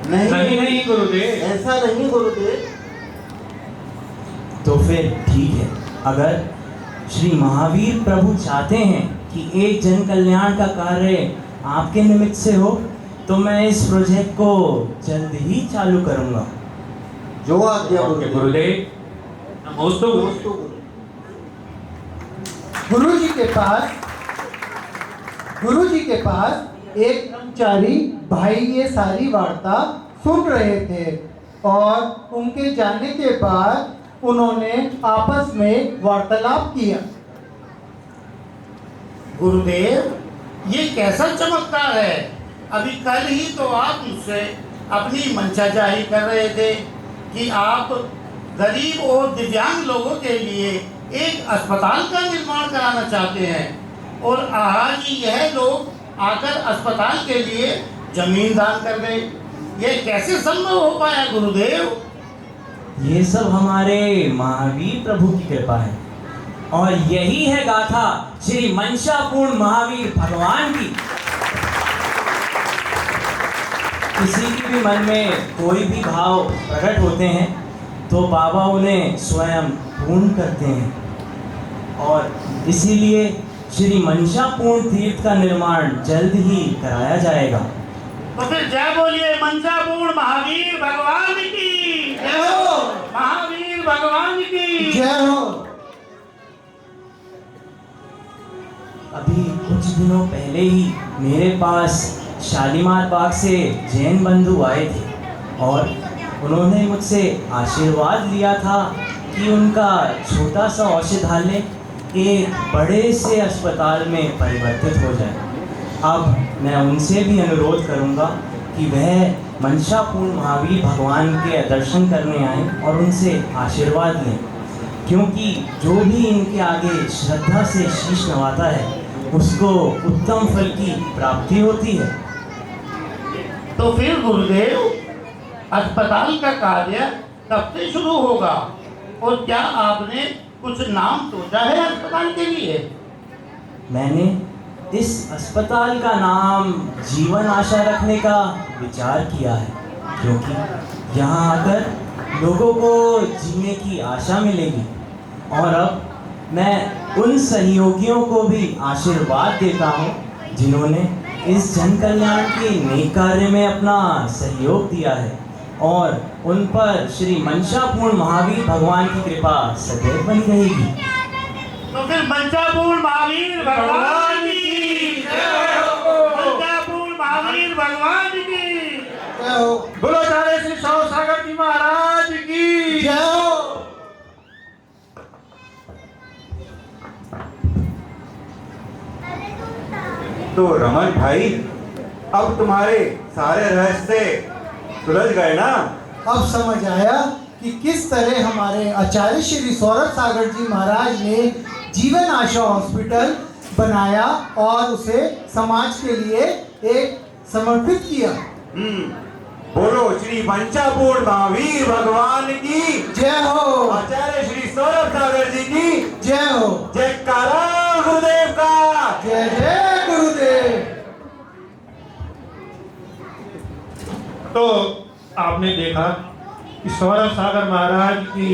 नहीं गुरुदेव, ऐसा नहीं गुरुदेव। तो फिर ठीक है, अगर श्री महावीर प्रभु चाहते हैं कि एक जन कल्याण का कार्य आपके निमित्त से हो, तो मैं इस प्रोजेक्ट को जल्द ही चालू करूंगा। जो आज्ञा गुरुदेव। नमोस्तु। गुरुजी के पास एक कर्मचारी भाई ये सारी वार्ता सुन रहे थे और उनके जाने के बाद उन्होंने आपस में वार्तालाप किया। गुरुदेव, ये कैसा चमत्कार है। अभी कल ही तो आप मुझसे अपनी मंशा जाहिर कर रहे थे कि आप गरीब और दिव्यांग लोगों के लिए एक अस्पताल का निर्माण कराना चाहते हैं और आज यह लोग आकर अस्पताल के लिए जमीन दान कर गए। ये कैसे संभव हो पाया गुरुदेव? ये सब हमारे महावीर प्रभु की कृपा है और यही है गाथा श्री मंशापूर्ण महावीर भगवान की। किसी के भी मन में कोई भी भाव प्रकट होते हैं तो बाबा उन्हें स्वयं पूर्ण करते हैं और इसीलिए श्री मंशापूर्ण तीर्थ का निर्माण जल्द ही कराया जाएगा। तो फिर जय बोलिए मंसापूर्ण महावीर भगवान की जय हो, महावीर भगवान की जय हो। अभी कुछ दिनों पहले ही मेरे पास शालीमार बाग से जैन बंधु आए थे और उन्होंने मुझसे आशीर्वाद लिया था कि उनका छोटा सा औषधालय एक बड़े से अस्पताल में परिवर्तित हो जाए। अब मैं उनसे भी अनुरोध करूंगा कि वह मंसापूर्ण महावीर भगवान के दर्शन करने आए और उनसे आशीर्वाद लें, क्योंकि जो भी इनके आगे श्रद्धा से शीश नवाता है उसको उत्तम फल की प्राप्ति होती है। तो फिर गुरुदेव, अस्पताल का कार्य कब से शुरू होगा और क्या आपने कुछ नाम सोचा है अस्पताल के लिए? मैंने इस अस्पताल का नाम जीवन आशा रखने का विचार किया है, क्योंकि यहाँ आकर लोगों को जीने की आशा मिलेगी। और अब मैं उन सहयोगियों को भी आशीर्वाद देता हूँ जिन्होंने इस जन कल्याण के नेक कार्य में अपना सहयोग दिया है, और उन पर श्री मंसापूर्ण महावीर भगवान की कृपा सदैव बनी रहेगी। तो फिर मंसापूर्ण महावीर भगवान की जय हो, मंसापूर्ण महावीर भगवान की जय हो। बोलो सारे श्री सौर सागर जी महाराज की जय हो। तो रमन भाई, अब तुम्हारे सारे रहस्य सुलझ गए ना? अब समझ आया कि किस तरह हमारे आचार्य श्री सौरभ सागर जी महाराज ने जीवन आशा हॉस्पिटल बनाया और उसे समाज के लिए एक समर्पित किया। बोलो श्री मंसापूर्ण महावीर भगवान की जय हो, आचार्य श्री सौरभ सागर जी की जय हो। जयकारा गुरुदेव का जय जय गुरुदेव। तो आपने देखा कि सौरभ सागर महाराज की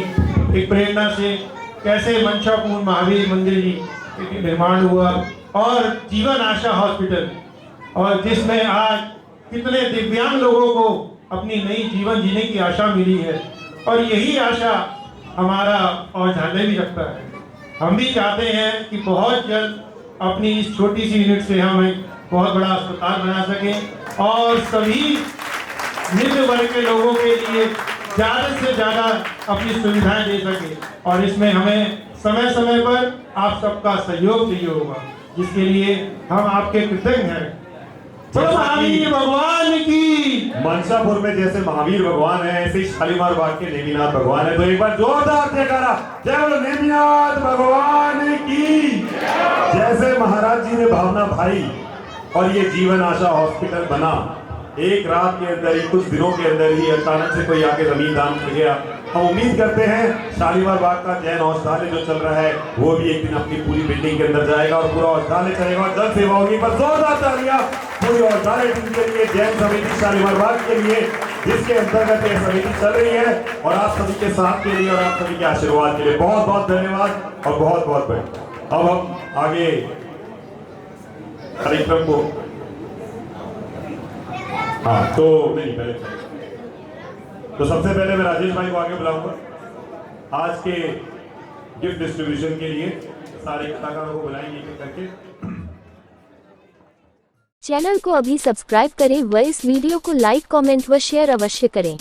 एक प्रेरणा से कैसे मंसापूर्ण महावीर मंदिर जी का निर्माण हुआ और जीवन आशा हॉस्पिटल, और जिसमें आज कितने दिव्यांग लोगों को अपनी नई जीवन जीने की आशा मिली है। और यही आशा हमारा औषधालय भी रखता है। हम भी चाहते हैं कि बहुत जल्द अपनी इस छोटी सी यूनिट से हम एक बहुत बड़ा अस्पताल बना सकें और सभी निम्न वर्ग के लोगों के लिए ज़्यादा से ज़्यादा अपनी सुविधाएं दे सके। और इसमें हमें समय समय पर आप सबका सहयोग चाहिए होगा, जिसके लिए हम आपके कृतज्ञ हैं। महावीर भगवान की मंसापुर में जैसे महावीर भगवान है, ऐसे ही शालीमार बाग के नेमिनाथ भगवान है। तो एक बार जोरदार जयकारा, जय बोलो नेमिनाथ भगवान की। जैसे महाराज जी ने भावना भाई और ये जीवन आशा हॉस्पिटल बना, एक रात के अंदर ही, कुछ दिनों के अंदर ही अचानक से कोई आके जमीन दान कर गया। हम उम्मीद करते हैं शालीमार बाग का जैन औषधालय जो चल रहा है वो भी एक दिन अपनी पूरी बिल्डिंग के अंदर जाएगा और पूरा औषधालय चलेगा और जन सेवा होगी। पर जोरदार तालियां पूरी औषधालय टीम के लिए, जैन समिति शालीमार बाग के लिए, जिसके अंतर्गत ये समिति चल रही है, और आप सभी के साथ के लिए और आप सभी के आशीर्वाद के लिए बहुत बहुत धन्यवाद और बहुत बहुत बढ़िया। अब हम आगे कार्यक्रम को तो नहीं पहले तो सबसे पहले मैं राजेश भाई को आगे बुलाऊंगा आज के गिफ्ट डिस्ट्रीब्यूशन के लिए। सारे कलाकारों को बुलाएंगे एक करके। चैनल को अभी सब्सक्राइब करें व इस वीडियो को लाइक, कमेंट व शेयर अवश्य करें।